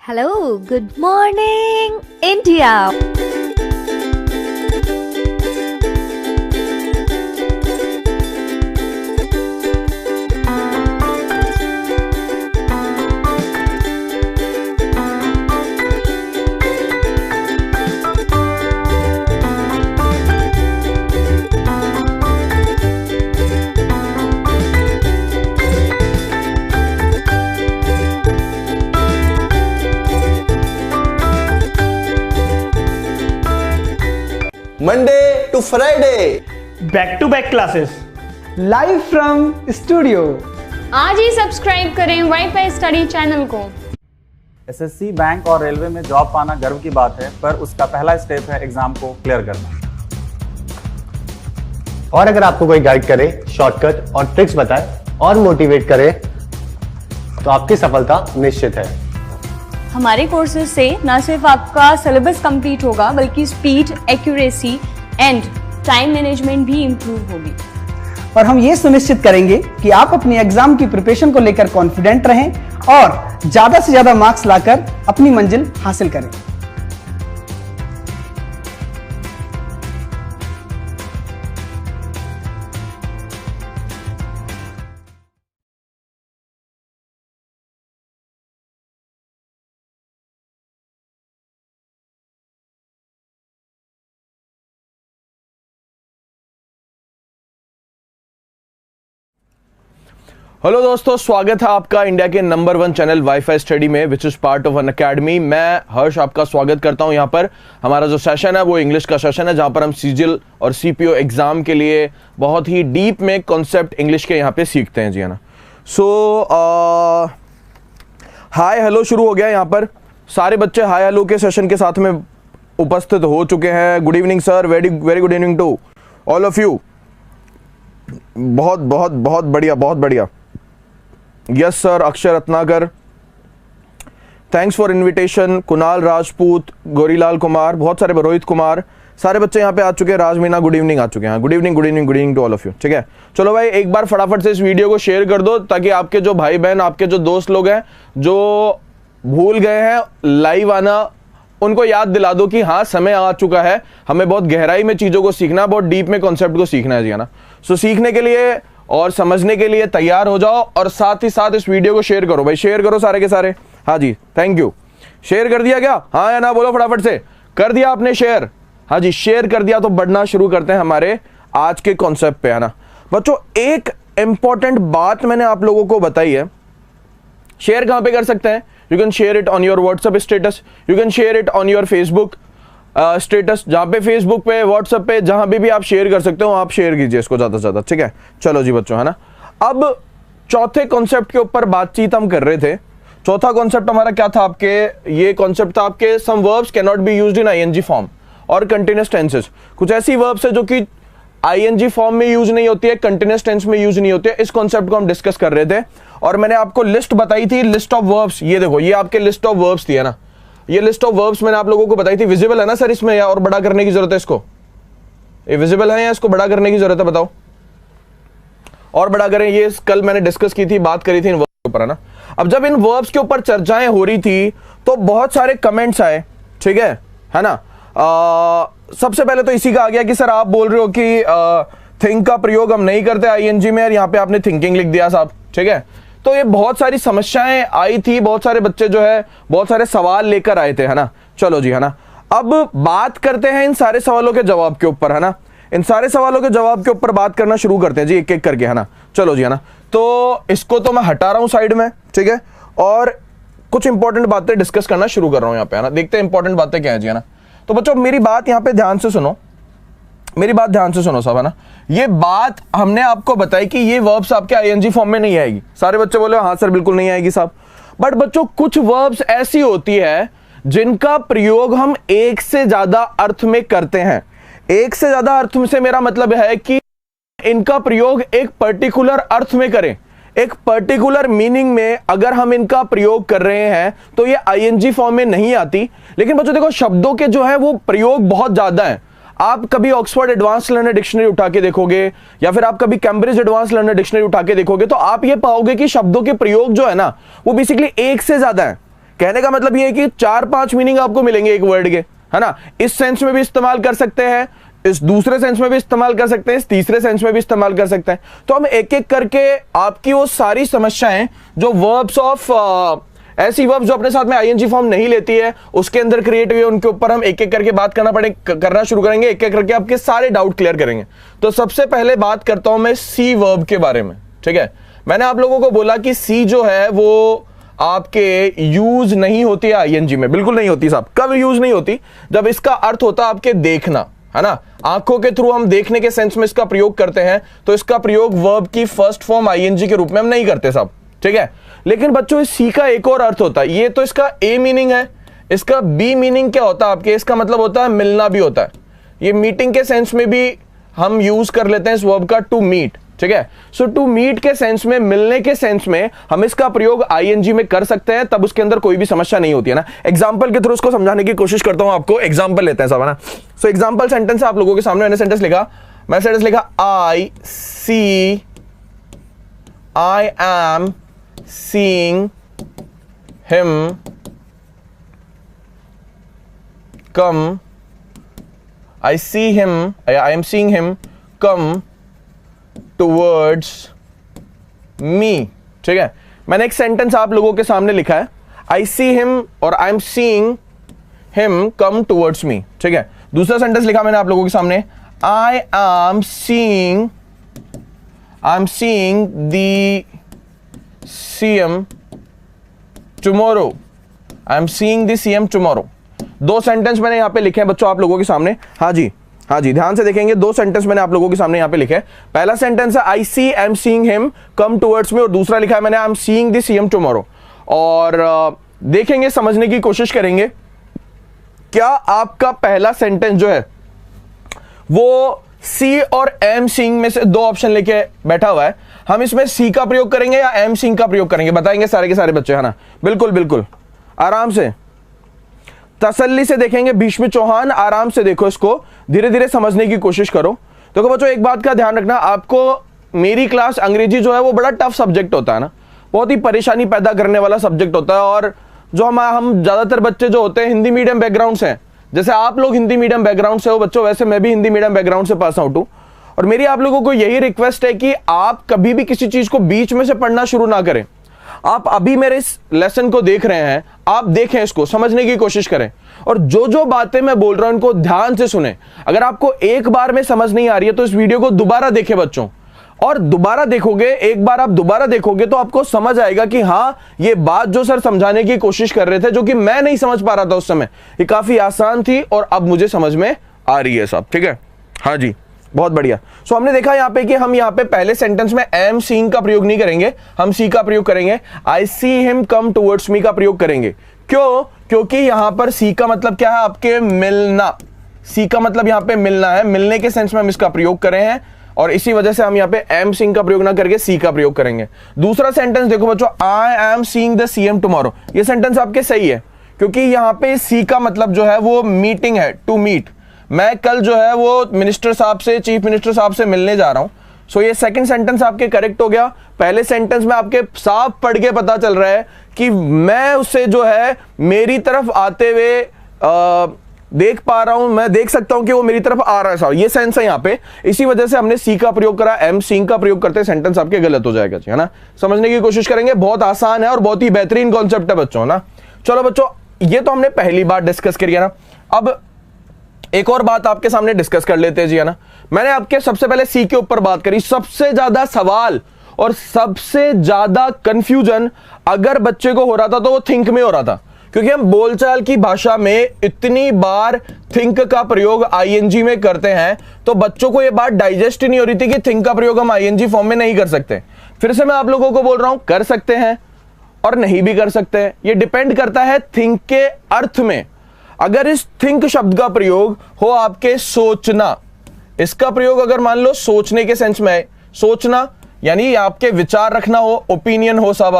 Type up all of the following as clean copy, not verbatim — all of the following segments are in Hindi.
Hello, good morning, India. Monday to Friday, back to back classes live from studio. आज ही सब्सक्राइब करें वाईफाई स्टडी चैनल को। एसएससी, बैंक और रेलवे में जॉब पाना गर्व की बात है, पर उसका पहला स्टेप है एग्जाम को क्लियर करना। और अगर आपको कोई गाइड करे, शॉर्टकट और ट्रिक्स बताए और मोटिवेट करे तो आपकी सफलता निश्चित है। हमारे कोर्सेज से न सिर्फ आपका सिलेबस कंप्लीट होगा बल्कि speed, accuracy and time management भी इम्प्रूव होगी। और हम ये सुनिश्चित करेंगे कि आप अपनी एग्जाम की प्रिपरेशन को लेकर कॉन्फिडेंट रहें और ज्यादा से ज्यादा मार्क्स लाकर अपनी मंजिल हासिल करें। हेलो दोस्तों, स्वागत है आपका इंडिया के नंबर 1 चैनल वाईफाई स्टडी में, which is part of an academy. मैं हर्ष आपका स्वागत करता हूं। यहाँ पर हमारा जो सेशन है वो इंग्लिश का सेशन है, जहां पर हम सीजीएल और सीपीओ एग्जाम के लिए बहुत ही डीप में कॉन्सेप्ट इंग्लिश के यहाँ पे सीखते हैं जी, है ना। सो हाय हेलो शुरू हो गया। यहाँ पर सारे बच्चे हाय हेलो के सेशन के साथ में उपस्थित हो चुके हैं। Good evening sir, very very good evening to all of you. बहुत बहुत बहुत बढ़िया, बहुत बढ़िया। Yes sir, Akshay Ratnakar, thanks for invitation. Kunal Rajput, Gaurilal Kumar, बहुत सारे, रोहित कुमार, सारे बच्चे यहाँ पे आ चुके हैं। राज मीना, गुड इवनिंग आ चुके हैं। Good evening, good evening, good evening to all of you. ठीक है, चलो भाई एक बार फटाफट से इस वीडियो को शेयर कर दो, ताकि आपके जो भाई बहन, आपके जो दोस्त लोग हैं जो भूल गए हैं लाइव आना, उनको याद दिला दो कि हाँ समय आ चुका है, हमें बहुत गहराई में चीजों को सीखना, बहुत डीप में कॉन्सेप्ट को सीखना है जी, है ना। सो सीखने के लिए और समझने के लिए तैयार हो जाओ, और साथ ही साथ इस वीडियो को शेयर करो भाई, शेयर करो सारे के सारे। हाँ जी, थैंक यू। शेयर कर दिया क्या? हाँ या ना बोलो फटाफट से। कर दिया आपने शेयर? हाँ जी, शेयर कर दिया। तो बढ़ना शुरू करते हैं हमारे आज के कॉन्सेप्ट पे, है ना। बच्चों, एक इंपॉर्टेंट बात मैंने आप लोगों को बताई है। शेयर कहां पे कर सकते हैं? You can share it on your WhatsApp status, you can share it on your Facebook status, जहां पे फेसबुक पे, व्हाट्सएप पे, जहां भी आप शेयर कर सकते हो आप शेयर कीजिए इसको ज्यादा से ज्यादा। ठीक है, चलो जी बच्चों, है ना। अब चौथे कॉन्सेप्ट के ऊपर बातचीत हम कर रहे थे। चौथा कॉन्सेप्ट हमारा क्या था? आपके ये कॉन्सेप्ट था आपके some verbs can not be used in ING form और कंटीन्यूअस टेंसेस। कुछ ऐसी वर्ब्स है जो कि आईएनजी फॉर्म में यूज नहीं होती है, कंटीन्यूअस टेंस में यूज नहीं होती है। इस कॉन्सेप्ट को हम डिस्कस कर रहे थे और मैंने आपको लिस्ट बताई थी, लिस्ट ऑफ वर्ब्स। ये देखो, ये आपके लिस्ट ऑफ वर्ब्स थी, है ना। ये लिस्ट ऑफ वर्ब्स मैंने आप लोगों को बताई थी। विजिबल है ना सर इसमें, या और बड़ा करने की जरूरत है इसको? ये विजिबल है या इसको बड़ा करने की जरूरत है? बताओ, और बड़ा करें। ये कल मैंने डिस्कस की थी, बात करी थी इन वर्ब्स के ऊपर, है ना। अब जब इन वर्ब्स के ऊपर चर्चाएं हो रही थी तो बहुत सारे कमेंट्स आए, ठीक है ना। सबसे पहले तो इसी का आ गया कि सर आप बोल रहे हो कि थिंक का प्रयोग हम नहीं करते आईएनजी में, और यहाँ पे आपने थिंकिंग लिख दिया साहब। ठीक है, तो ये बहुत सारी समस्याएं आई थी, बहुत सारे बच्चे जो है बहुत सारे सवाल लेकर आए थे, है ना। चलो जी, है ना। अब बात करते हैं इन सारे सवालों के जवाब के ऊपर, है ना। इन सारे सवालों के जवाब के ऊपर बात करना शुरू करते हैं जी, एक एक करके, है ना। चलो जी, है ना। तो इसको तो मैं हटा रहा हूं साइड में, ठीक है, और कुछ इंपॉर्टेंट बातें डिस्कस करना शुरू कर रहा हूं यहाँ पे, है ना। देखते हैं इंपॉर्टेंट बातें क्या है जी, है ना। तो बच्चों मेरी बात यहाँ पे ध्यान से सुनो, मेरी बात ध्यान से सुनो सब, है ना। ये बात हमने आपको बताई कि ये वर्ब्स आपके आईएनजी फॉर्म में नहीं आएगी। सारे बच्चे बोले हाँ सर बिल्कुल नहीं आएगी साहब। बट बच्चों कुछ वर्ब्स ऐसी होती है जिनका प्रयोग हम एक से ज्यादा अर्थ में करते हैं। एक से ज्यादा अर्थ से मेरा मतलब है कि इनका प्रयोग एक पर्टिकुलर अर्थ में करें, एक पर्टिकुलर मीनिंग में अगर हम इनका प्रयोग कर रहे हैं तो ये आईएनजी फॉर्म में नहीं आती। लेकिन बच्चों देखो, शब्दों के जो है वो प्रयोग बहुत ज्यादा है। आप कभी ऑक्सफोर्ड एडवांस लर्नर डिक्शनरी उठा के देखोगे, या फिर आप कभी कैम्ब्रिज एडवांस लर्नर डिक्शनरी उठा के देखोगे, तो आप ये पाओगे कि शब्दों के प्रयोग जो है ना वो बेसिकली एक से ज्यादा है। कहने का मतलब ये है कि 4-5 मीनिंग आपको मिलेंगे एक वर्ड के, है ना। इस सेंस में भी इस्तेमाल कर सकते हैं, इस दूसरे सेंस में भी इस्तेमाल कर सकते हैं, इस तीसरे सेंस में भी इस्तेमाल कर सकते हैं। तो हम एक एक करके आपकी वो सारी समस्याएं जो वर्ब्स ऑफ ऐसी वर्ब जो अपने साथ में आईएनजी फॉर्म नहीं लेती है उसके अंदर क्रिएट हुई है, उनके ऊपर हम एक एक करके बात करना शुरू करेंगे, एक एक करके आपके सारे डाउट क्लियर करेंगे। तो सबसे पहले बात करता हूं मैं सी वर्ब के बारे में, ठीक है। मैंने आप लोगों को बोला कि सी जो है वो आपके यूज नहीं होती है आईएनजी में, बिल्कुल नहीं होती साहब। कब यूज नहीं होती? जब इसका अर्थ होता है आपके देखना, है ना। आंखों के थ्रू हम देखने के सेंस में इसका प्रयोग करते हैं, तो इसका प्रयोग वर्ब की फर्स्ट फॉर्म आईएनजी के रूप में हम नहीं करते साहब, ठीक है। लेकिन बच्चों इस सी का एक और अर्थ होता है, ये तो इसका ए मीनिंग है, इसका बी मीनिंग क्या होता है आपके? इसका मतलब होता है मिलना भी होता है। ये मीटिंग के सेंस में भी हम यूज कर लेते हैं इस वर्ब का टू मीट, ठीक है। सो टू मीट के सेंस में, मिलने के सेंस में हम इसका प्रयोग आईएनजी में कर सकते हैं, तब उसके अंदर कोई भी समस्या नहीं होती है ना। एग्जांपल के थ्रू उसको समझाने की कोशिश करता हूं आपको। एग्जांपल लेते हैं सब, है ना। सो एग्जांपल सेंटेंस आप लोगों के सामने मैंने सेंटेंस लिखा, I am seeing him come, I am seeing him come towards me, ठीक है। मैंने एक सेंटेंस आप लोगों के सामने लिखा है, I see him और I am seeing him come towards me, ठीक है। दूसरा सेंटेंस लिखा मैंने आप लोगों के सामने, I am seeing the CM tomorrow, I am seeing the CM tomorrow। दो सेंटेंस मैंने यहां पे लिखे हैं बच्चों आप लोगों के सामने। हाँ जी ध्यान से देखेंगे, दो सेंटेंस मैंने आप लोगों के सामने यहां पे लिखे हैं। पहला सेंटेंस है I am seeing him come towards me, और दूसरा लिखा है मैंने I am seeing the CM tomorrow. और देखेंगे, समझने की कोशिश करेंगे, क्या आपका पहला सेंटेंस जो है वो सी और एम सीइंग में से दो ऑप्शन लेके बैठा हुआ है। हम इसमें सी का प्रयोग करेंगे या एम सीइंग का प्रयोग करेंगे, बताएंगे सारे के सारे बच्चे, है ना। बिल्कुल आराम से, तसल्ली से देखेंगे। भीष्म चौहान, आराम से देखो, इसको धीरे धीरे समझने की कोशिश करो। देखो बच्चों, एक बात का ध्यान रखना, आपको मेरी क्लास अंग्रेजी जो है वो बड़ा टफ सब्जेक्ट होता है ना, बहुत ही परेशानी पैदा करने वाला सब्जेक्ट होता है। और जो हम ज्यादातर बच्चे जो होते हैं हिंदी मीडियम बैकग्राउंड से हैं, जैसे आप लोग हिंदी मीडियम बैकग्राउंड से हो बच्चों, वैसे मैं भी हिंदी मीडियम बैकग्राउंड से पास आउट हूं। और मेरी आप लोगों को यही रिक्वेस्ट है कि आप कभी भी किसी चीज को बीच में से पढ़ना शुरू ना करें। आप अभी मेरे इस लेसन को देख रहे हैं, आप देखें, इसको समझने की कोशिश करें, और जो बातें मैं बोल रहा हूं इनको ध्यान से सुने। अगर आपको एक बार में समझ नहीं आ रही है तो इस वीडियो को दोबारा देखें बच्चों, और दोबारा देखोगे, एक बार आप दोबारा देखोगे तो आपको समझ आएगा कि हाँ, ये बात जो सर समझाने की कोशिश कर रहे थे, जो कि मैं नहीं समझ पा रहा था उस समय, ये काफी आसान थी और अब मुझे समझ में आ रही है सब, ठीक है। हाँ जी, बहुत बढ़िया। सो हमने देखा यहाँ पे कि हम यहाँ पे पहले सेंटेंस में एम सीइंग का प्रयोग नहीं करेंगे, हम सी का प्रयोग करेंगे। आई see him come towards me का प्रयोग करेंगे। क्यों? क्योंकि यहां पर सी का मतलब क्या है आपके? मिलना। सी का मतलब यहां पे मिलना है, मिलने के सेंस में हम इसका प्रयोग कर रहे हैं, और इसी वजह से हम यहां पे एम सीइंग का प्रयोग ना करके सी का प्रयोग करेंगे। दूसरा सेंटेंस देखो बच्चों, I am seeing the CM tomorrow. ये सेंटेंस आपके सही है, क्योंकि यहां पे सी का मतलब जो है वो मीटिंग है, टू मीट। मैं कल जो है वो मिनिस्टर साहब से, चीफ मिनिस्टर साहब से मिलने जा रहा हूं। सो ये सेकंड सेंटेंस आपके करेक्ट हो गया। पहले सेंटेंस में आपके साफ पढ़ के पता चल रहा है कि मैं उससे जो है मेरी तरफ आते हुए देख पा रहा हूं, मैं देख सकता हूं कि वो मेरी तरफ आ रहा है साहब, ये सेंस है यहाँ पे। इसी वजह से हमने सी का प्रयोग करा, एम सीइंग का प्रयोग करते सेंटेंस आपके गलत हो जाएगा जी, है ना। समझने की कोशिश करेंगे, बहुत आसान है और बहुत ही बेहतरीन कॉन्सेप्ट है बच्चों, है ना। चलो बच्चों, ये तो हमने पहली बात डिस्कस करी है ना। अब एक और बात आपके सामने डिस्कस कर लेते हैं जी, है ना। मैंने आपके सबसे पहले सी के ऊपर बात करी। सबसे ज्यादा सवाल और सबसे ज्यादा कंफ्यूजन अगर बच्चे को हो रहा था तो वो थिंक में हो रहा था, क्योंकि हम बोलचाल की भाषा में इतनी बार थिंक का प्रयोग आईएनजी में करते हैं, तो बच्चों को यह बात डाइजेस्ट ही नहीं हो रही थी कि थिंक का प्रयोग हम आईएनजी फॉर्म में नहीं कर सकते। फिर से मैं आप लोगों को बोल रहा हूं, कर सकते हैं और नहीं भी कर सकते हैं। यह डिपेंड करता है थिंक के अर्थ में। अगर इस थिंक शब्द का प्रयोग हो आपके सोचना, इसका प्रयोग अगर मान लो सोचने के सेंस में है, सोचना यानी आपके विचार रखना हो, ओपिनियन हो साहब,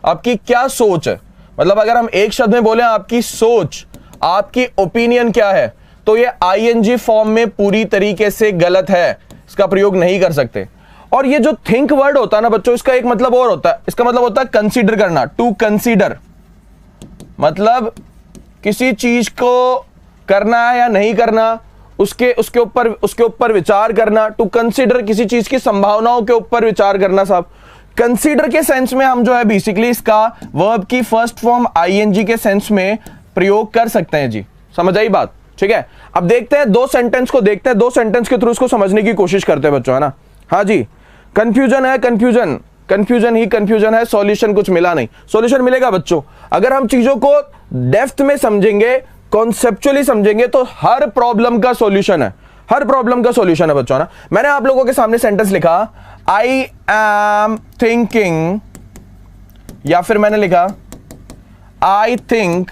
आपकी क्या सोच है, मतलब अगर हम एक शब्द में बोले आपकी सोच, आपकी ओपिनियन क्या है, तो ये आईएनजी फॉर्म में पूरी तरीके से गलत है, इसका प्रयोग नहीं कर सकते। और ये जो थिंक वर्ड होता है ना बच्चों, इसका एक मतलब और होता है, इसका मतलब होता है कंसीडर करना, टू कंसीडर, मतलब किसी चीज को करना है या नहीं करना, उसके ऊपर विचार करना। टू कंसीडर, किसी चीज की संभावनाओं के ऊपर विचार करना साहब। कंसीडर के सेंस में हम जो है बेसिकली इसका वर्ब की फर्स्ट फॉर्म आईएनजी के सेंस में प्रयोग कर सकते हैं जी। समझ आई बात? ठीक है, अब देखते हैं दो सेंटेंस को, देखते हैं दो सेंटेंस के थ्रू इसको समझने की कोशिश करते हैं बच्चों, है ना। हाँ जी, कंफ्यूजन है, कंफ्यूजन ही कंफ्यूजन है, सॉल्यूशन कुछ मिला नहीं। सॉल्यूशन मिलेगा बच्चों अगर हम चीजों को डेप्थ में समझेंगे, कॉन्सेप्चुअली समझेंगे, तो हर प्रॉब्लम का सॉल्यूशन है, हर प्रॉब्लम का सॉल्यूशन है बच्चों, ना। मैंने आप लोगों के सामने सेंटेंस लिखा आई एम थिंकिंग, या फिर मैंने लिखा I think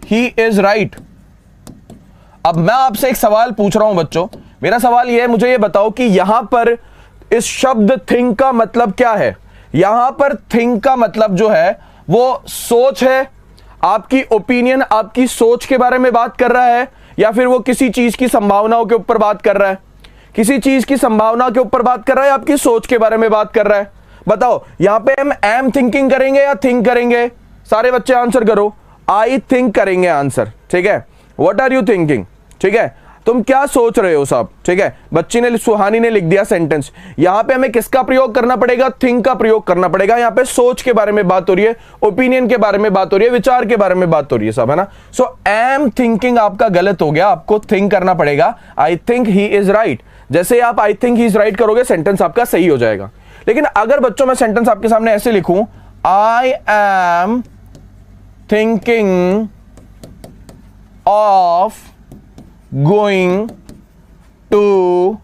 he is right. अब मैं आपसे एक सवाल पूछ रहा हूं बच्चों, मेरा सवाल यह है, मुझे यह बताओ कि यहां पर इस शब्द थिंक का मतलब क्या है। यहां पर थिंक का मतलब जो है वो सोच है, आपकी ओपिनियन, आपकी सोच के बारे में बात कर रहा है, या फिर वो किसी चीज की संभावनाओं के ऊपर बात कर रहा है। किसी चीज की संभावना के ऊपर बात कर रहा है, आपकी सोच के बारे में बात कर रहा है। बताओ यहां पे हम एम थिंकिंग करेंगे या थिंक करेंगे? सारे बच्चे आंसर करो। आई थिंक करेंगे आंसर, ठीक है। व्हाट आर यू थिंकिंग, ठीक है, तुम क्या सोच रहे हो साहब, ठीक है। बच्ची ने, सुहानी ने लिख दिया सेंटेंस। यहां पे हमें किसका प्रयोग करना पड़ेगा? थिंक का प्रयोग करना पड़ेगा। यहां पे सोच के बारे में बात हो रही है, ओपिनियन के बारे में बात हो रही है, विचार के बारे में बात हो रही है सब, है ना। सो एम थिंकिंग आपका गलत हो गया, आपको थिंक करना पड़ेगा I think he is right. जैसे आप I think he is right करोगे, सेंटेंस आपका सही हो जाएगा। लेकिन अगर बच्चों मैं सेंटेंस आपके सामने ऐसे लिखूं, I am thinking of going to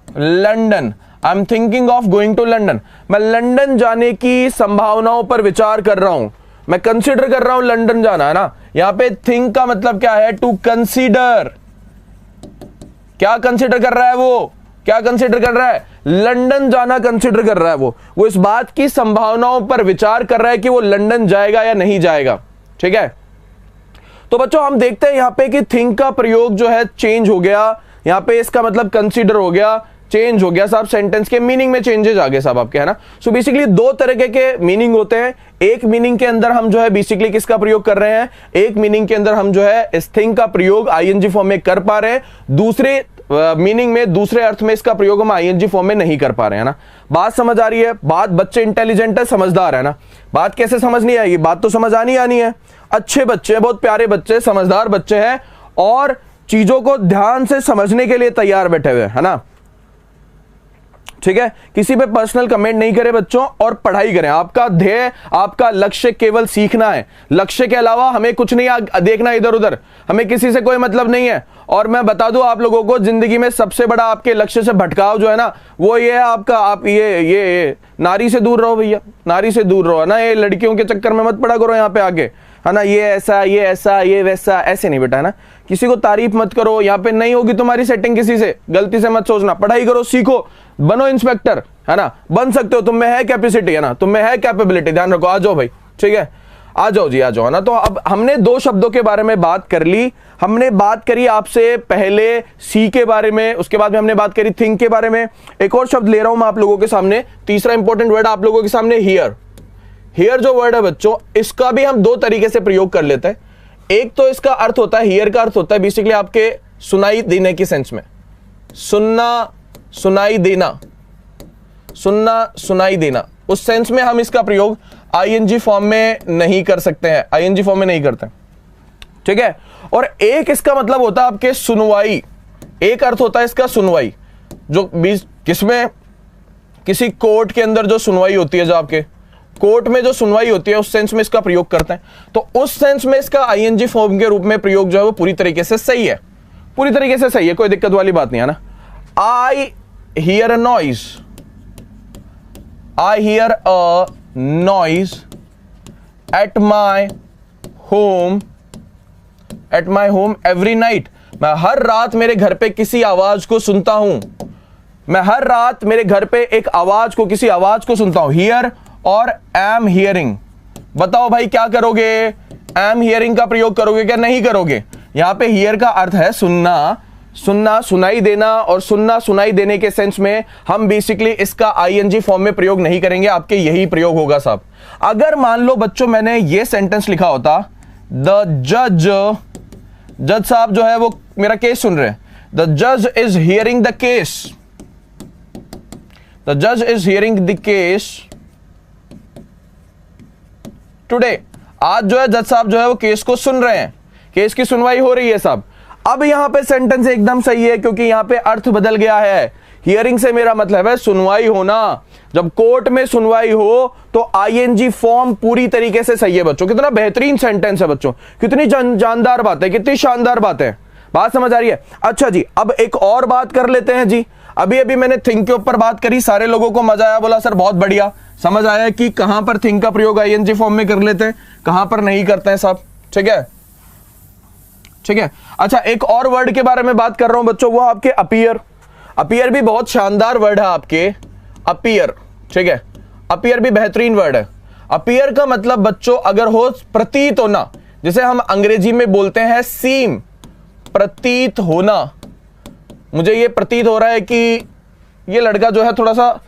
London, I am thinking of going to London, मैं लंदन जाने की संभावनाओं पर विचार कर रहा हूं, मैं कंसीडर कर रहा हूं लंदन जाना, है ना। यहां पे थिंक का मतलब क्या है? To consider. क्या कंसीडर कर रहा है वो? क्या कंसीडर कर रहा है? लंदन जाना कंसीडर कर रहा है वो इस बात की संभावनाओं पर विचार कर रहा है कि वो लंदन जाएगा या नहीं जाएगा, ठीक है। तो बच्चों हम देखते हैं यहां पे कि थिंक का प्रयोग जो है चेंज हो गया, यहां पे इसका मतलब कंसीडर हो गया, चेंज हो गया साहब, सेंटेंस के मीनिंग में चेंजेस आ गए साहब आपके, है ना। सो बेसिकली दो तरह के मीनिंग होते हैं। एक मीनिंग के अंदर हम जो है बेसिकली किसका प्रयोग कर रहे हैं? एक मीनिंग के अंदर हम जो है इस थिंक का प्रयोग आईएनजी फॉर्म में कर पा रहे हैं, दूसरे मीनिंग में, दूसरे अर्थ में इसका प्रयोग हम आईएनजी फॉर्म में नहीं कर पा रहे हैं, ना। बात समझ आ रही है? बात, बच्चे इंटेलिजेंट है, समझदार है ना। बात कैसे समझ नहीं आएगी? बात तो समझ आनी है। अच्छे बच्चे, बहुत प्यारे बच्चे, समझदार बच्चे हैं और चीजों को ध्यान से समझने के लिए तैयार बैठे हुए, है ना। ठीक है, किसी पे पर्सनल कमेंट नहीं करें बच्चों और पढ़ाई करें। आपका ध्येय, आपका लक्ष्य केवल सीखना है। लक्ष्य के अलावा हमें कुछ नहीं देखना इधर उधर, हमें किसी से कोई मतलब नहीं है। और मैं बता दूं आप लोगों को, जिंदगी में सबसे बड़ा आपके लक्ष्य से भटकाव जो है ना, वो ये है आपका, आप ये नारी से दूर रहो भैया, नारी से दूर रहो, है ना। ये लड़कियों के चक्कर में मत पड़ा करो यहाँ पे आके, है ना। ये ऐसा, ये वैसा, ऐसे नहीं बेटा, है ना। किसी को तारीफ मत करो, यहाँ पे नहीं होगी तुम्हारी सेटिंग किसी से, गलती से मत सोचना। पढ़ाई करो, सीखो, बनो इंस्पेक्टर, है ना। बन सकते हो, तुम में है कैपेसिटी, है ना, तुम में है कैपेबिलिटी, ध्यान रखो। आ जाओ भाई, ठीक है, आ जाओ जी, आ जाओ, है ना। तो अब हमने दो शब्दों के बारे में बात कर ली। हमने बात करी आपसे पहले सी के बारे में, उसके बाद में हमने बात करी थिंक के बारे में। एक और शब्द ले रहा हूं मैं आप लोगों के सामने, तीसरा इंपॉर्टेंट वर्ड आप लोगों के सामने, हियर। हियर जो वर्ड है बच्चों, इसका भी हम दो तरीके से प्रयोग कर लेते हैं। एक तो इसका अर्थ होता है, हियर का अर्थ होता है बेसिकली आपके सुनाई देने की सेंस में, सुनना, सुनाई देना, सुनना, सुनाई देना, उस सेंस में हम इसका प्रयोग आईएनजी फॉर्म में नहीं कर सकते हैं, आईएनजी फॉर्म में नहीं करते, ठीक है। और एक इसका मतलब होता है आपके सुनवाई, एक अर्थ होता है इसका सुनवाई, जो किसमें, किसी कोर्ट के अंदर जो सुनवाई होती है, जो आपके कोर्ट में जो सुनवाई होती है, उस सेंस में इसका प्रयोग करते हैं। तो उस सेंस में इसका आईएनजी फॉर्म के रूप में प्रयोग जो है वो पूरी तरीके से सही है, पूरी तरीके से सही है, कोई दिक्कत वाली बात नहीं है ना। I hear a noise, I hear a noise at my home, at my home every night, मैं हर रात मेरे घर पे किसी आवाज को सुनता हूं, मैं हर रात मेरे घर पे एक आवाज को, किसी आवाज को सुनता हूं। हियर और एम हियरिंग, बताओ भाई क्या करोगे? एम हियरिंग का प्रयोग करोगे क्या नहीं करोगे? यहां पे हियर का अर्थ है सुनना, सुनना सुनाई देना, और सुनना सुनाई देने के सेंस में हम बेसिकली इसका आईएनजी फॉर्म में प्रयोग नहीं करेंगे, आपके यही प्रयोग होगा साहब। अगर मान लो बच्चों मैंने ये सेंटेंस लिखा होता, द जज साहब जो है वो मेरा केस सुन रहे हैं, द जज is hearing the case, the जज is hearing the case today, आज जो है जज साहब जो है वो केस को सुन रहे हैं, केस की सुनवाई हो रही है साहब। अब यहां पे सेंटेंस एकदम सही है क्योंकि यहां पे अर्थ बदल गया है। हियरिंग से मेरा मतलब है सुनवाई होना, जब कोर्ट में सुनवाई हो तो आईएनजी फॉर्म पूरी तरीके से सही है बच्चों। कितना बेहतरीन सेंटेंस है बच्चों, कितनी जानदार बात है, कितनी शानदार बात है, बात समझ आ रही है। अच्छा जी, अब एक और बात कर लेते हैं जी। अभी मैंने थिंक के ऊपर बात करी, सारे लोगों को मजा आया, बोला सर बहुत बढ़िया, समझ आया कि कहां पर थिंक का प्रयोग आईएनजी फॉर्म में कर लेते हैं, कहां पर नहीं करते हैं साहब। ठीक है, ठीक है। अच्छा, एक और वर्ड के बारे में बात कर रहा हूं बच्चों, वो आपके अपीयर। अपीयर भी बहुत शानदार वर्ड है आपके, अपीयर। ठीक है, अपीयर भी बेहतरीन वर्ड है। अपीयर का मतलब बच्चों अगर हो प्रतीत होना, जिसे हम अंग्रेजी में बोलते हैं सीम, प्रतीत होना। मुझे ये प्रतीत हो रहा है कि ये लड़का जो है थोड़ा सा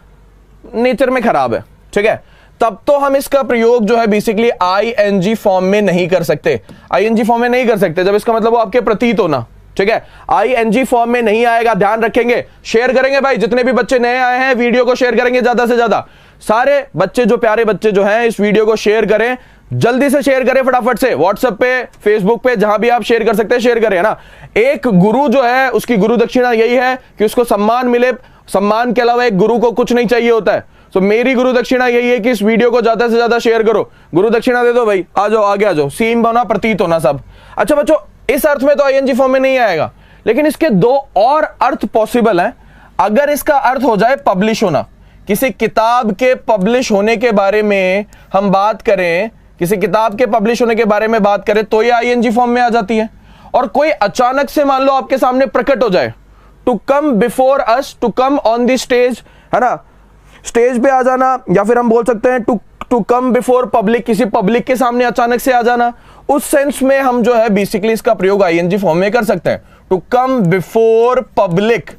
नेचर में खराब है, ठीक है, तब तो हम इसका प्रयोग जो है बेसिकली आईएनजी फॉर्म में नहीं कर सकते, आईएनजी फॉर्म में नहीं कर सकते जब इसका मतलब वो आपके प्रतीत होना। ठीक है, आईएनजी फॉर्म में नहीं आएगा, ध्यान रखेंगे। शेयर करेंगे भाई, जितने भी बच्चे नए आए हैं वीडियो को शेयर करेंगे ज्यादा से ज्यादा। सारे बच्चे जो प्यारे बच्चे जो हैं इस वीडियो को शेयर करें, जल्दी से शेयर करें फटाफट से, व्हाट्सएप पे, फेसबुक पे, जहां भी आप शेयर कर सकते हैं शेयर करें, है ना। एक गुरु जो है उसकी गुरु दक्षिणा यही है कि उसको सम्मान मिले, सम्मान के अलावा एक गुरु को कुछ नहीं चाहिए होता है। तो मेरी गुरु दक्षिणा यही है कि इस वीडियो को ज्यादा से ज्यादा शेयर करो, गुरु दक्षिणा दे दो भाई, आ जाओ आगे आ जाओ, सीम होना, प्रतीत होना सब। अच्छा बच्चों, इस अर्थ में तो आईएनजी फॉर्म में नहीं आएगा, लेकिन इसके दो और अर्थ पॉसिबल हैं। अगर इसका अर्थ हो जाए पब्लिश होना, किसी किताब के पब्लिश होने के बारे में हम बात करें, किसी किताब के पब्लिश होने के बारे में बात करें तो ये आईएनजी फॉर्म में आ जाती है। और कोई अचानक से मान लो आपके सामने प्रकट हो जाए, to come before us, to come on the stage, है ना, स्टेज पे आ जाना, या फिर हम बोल सकते हैं टू कम बिफोर पब्लिक, किसी पब्लिक के सामने अचानक से आ जाना, उस सेंस में हम जो है बेसिकली इसका प्रयोग आईएनजी फॉर्म में कर सकते हैं। To come before public,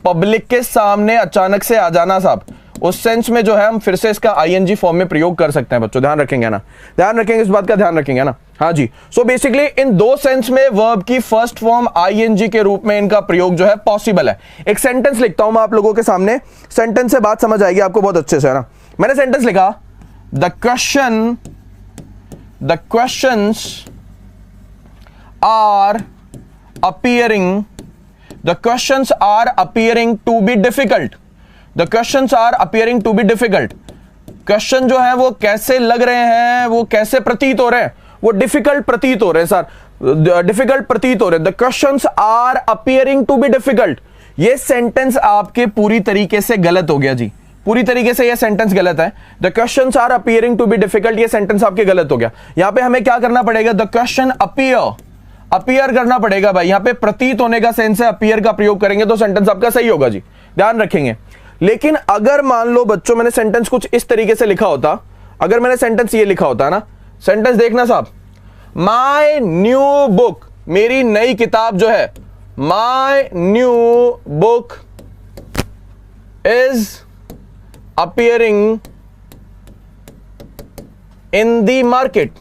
public के सामने अचानक से आ जाना साहब, उस सेंस में जो है हम फिर से इसका आईएनजी फॉर्म में प्रयोग कर सकते हैं बच्चों, ध्यान रखेंगे ना, ध्यान रखेंगे, इस बात का ध्यान रखेंगे ना। हाँ जी, सो बेसिकली इन दो सेंस में वर्ब की फर्स्ट फॉर्म आईएनजी के रूप में इनका प्रयोग जो है पॉसिबल है। एक सेंटेंस लिखता हूं मैं आप लोगों के सामने, सेंटेंस से बात समझ आएगी आपको बहुत अच्छे से, है ना। मैंने सेंटेंस लिखा, the questions are appearing, the questions are appearing to be difficult, the questions are appearing to be difficult, question जो है वो कैसे लग रहे हैं, वो कैसे प्रतीत हो रहे हैं, वो डिफिकल्ट प्रतीत हो रहे हैं सर, डिफिकल्ट प्रतीत हो रहे हैं। The questions are appearing to be difficult, ये सेंटेंस आपके पूरी तरीके से गलत हो गया जी, पूरी तरीके से ये सेंटेंस गलत है। The questions are appearing to be difficult, ये सेंटेंस आपके गलत हो गया। यहां पे हमें क्या करना पड़ेगा, द क्वेश्चन अपीयर करना पड़ेगा भाई, यहां पे प्रतीत होने का सेंस है, अपीयर का प्रयोग करेंगे तो सेंटेंस आपका सही होगा जी, ध्यान रखेंगे। लेकिन अगर मान लो बच्चों मैंने सेंटेंस कुछ इस तरीके से लिखा होता, अगर मैंने सेंटेंस ये लिखा होता है ना, सेंटेंस देखना साहब, माय न्यू बुक, मेरी नई किताब जो है, my new book is appearing in the market,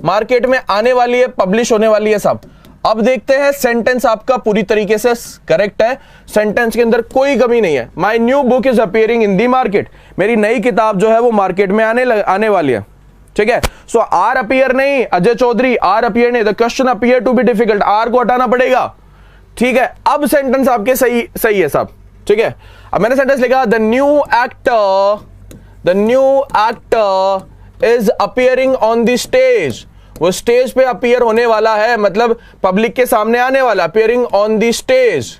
market में आने वाली है, पब्लिश होने वाली है साहब। अब देखते हैं सेंटेंस आपका पूरी तरीके से करेक्ट है, सेंटेंस के अंदर कोई कमी नहीं है। My new book is appearing in the market, मेरी नई किताब जो है वो मार्केट में आने वाली है, ठीक है। सो आर अपीयर नहीं, अजय चौधरी, आर अपीयर नहीं, the question appear to be difficult, are को हटाना पड़ेगा, ठीक है। अब सेंटेंस आपके सही है साहब, ठीक है। अब मैंने सेंटेंस लिखा, the new actor is appearing on the stage, वो स्टेज पे अपीयर होने वाला है, मतलब पब्लिक के सामने आने वाला, अपीयरिंग ऑन द स्टेज।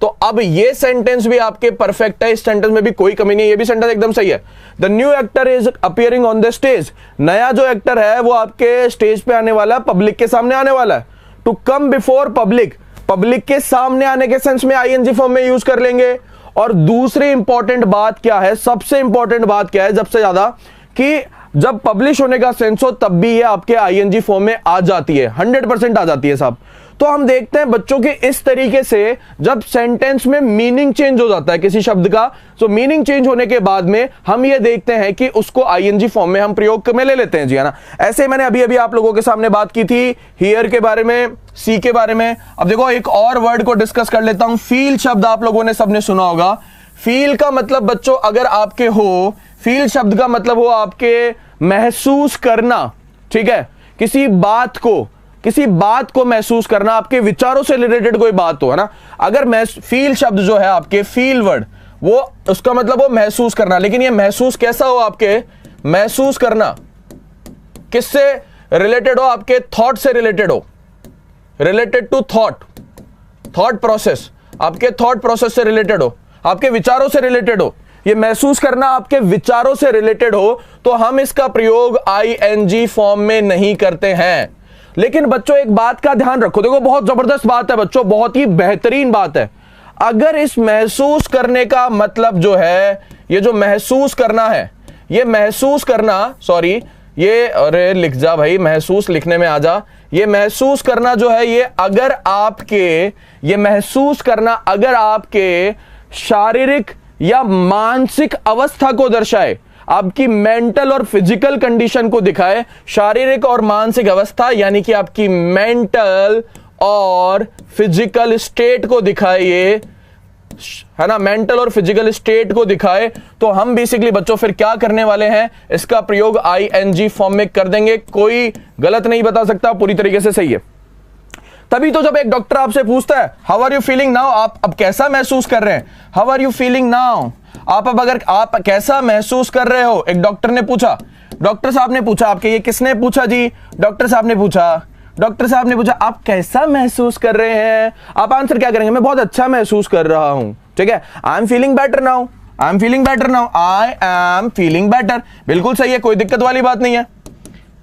तो अब ये सेंटेंस भी आपके परफेक्ट है, इस सेंटेंस में भी कोई कमी नहीं है, ये भी सेंटेंस एकदम सही है। The new actor is appearing on the stage, नया जो एक्टर है वो आपके स्टेज पे आने वाला है, पब्लिक के सामने आने वाला है। To come before public, public के सामने आने के सेंस में आईएनजी फॉर्म में यूज कर लेंगे। और दूसरी इंपॉर्टेंट बात क्या है, सबसे इंपॉर्टेंट बात क्या है सबसे ज्यादा, कि जब पब्लिश होने का सेंस हो तब भी ये आपके आईएनजी फॉर्म में आ जाती है, 100% आ जाती है साहब। तो हम देखते हैं बच्चों के इस तरीके से जब सेंटेंस में मीनिंग चेंज हो जाता है किसी शब्द का, तो मीनिंग चेंज होने के बाद में हम ये देखते हैं कि उसको आईएनजी फॉर्म में हम प्रयोग में ले लेते हैं जी, है ना। ऐसे मैंने अभी अभी आप लोगों के सामने बात की थी हियर के बारे में, सी के बारे में। अब देखो एक और वर्ड को डिस्कस कर लेता हूं। फील शब्द आप लोगों ने सबने सुना होगा। फील का मतलब बच्चों अगर आपके हो, फील शब्द का मतलब हो आपके महसूस करना, ठीक है, किसी बात को महसूस करना, आपके विचारों से रिलेटेड कोई बात हो, है ना। अगर फील शब्द जो है आपके, फील वर्ड, वो उसका मतलब हो महसूस करना, लेकिन ये महसूस कैसा हो, आपके महसूस करना किससे रिलेटेड हो, आपके थॉट से रिलेटेड हो, रिलेटेड टू थॉट प्रोसेस, आपके थॉट प्रोसेस से रिलेटेड हो, आपके विचारों से रिलेटेड हो। ये महसूस करना आपके विचारों से रिलेटेड हो तो हम इसका प्रयोग आईएनजी फॉर्म में नहीं करते हैं। लेकिन बच्चों एक बात का ध्यान रखो, देखो बहुत जबरदस्त बात है बच्चों, बहुत ही बेहतरीन बात है। अगर इस महसूस करने का मतलब जो है, ये जो महसूस करना है, ये महसूस करना, सॉरी ये, अरे लिख जा भाई, महसूस लिखने में आ जा। ये महसूस करना जो है, ये अगर आपके, ये महसूस करना अगर आपके शारीरिक या मानसिक अवस्था को दर्शाए, आपकी मेंटल और फिजिकल कंडीशन को दिखाए, शारीरिक और मानसिक अवस्था यानी कि आपकी मेंटल और फिजिकल स्टेट को दिखाए, ये है ना, मेंटल और फिजिकल स्टेट को दिखाए, तो हम बेसिकली बच्चों फिर क्या करने वाले हैं, इसका प्रयोग आईएनजी फॉर्म में कर देंगे। कोई गलत नहीं बता सकता, पूरी तरीके से सही है। तभी तो जब एक डॉक्टर आपसे पूछता है how are you feeling now, आप अब कैसा महसूस कर रहे हैं, how are you feeling now, आप अब अगर आप कैसा महसूस कर रहे हो, एक डॉक्टर ने पूछा, डॉक्टर साहब ने पूछा आपके, ये किसने पूछा जी, डॉक्टर साहब ने पूछा, डॉक्टर साहब ने पूछा आप कैसा महसूस कर रहे हैं, आप आंसर क्या करेंगे, मैं बहुत अच्छा महसूस कर रहा हूं, ठीक है, I am feeling better now, I am feeling better now, I am feeling better, बिल्कुल सही है, कोई दिक्कत वाली बात नहीं है,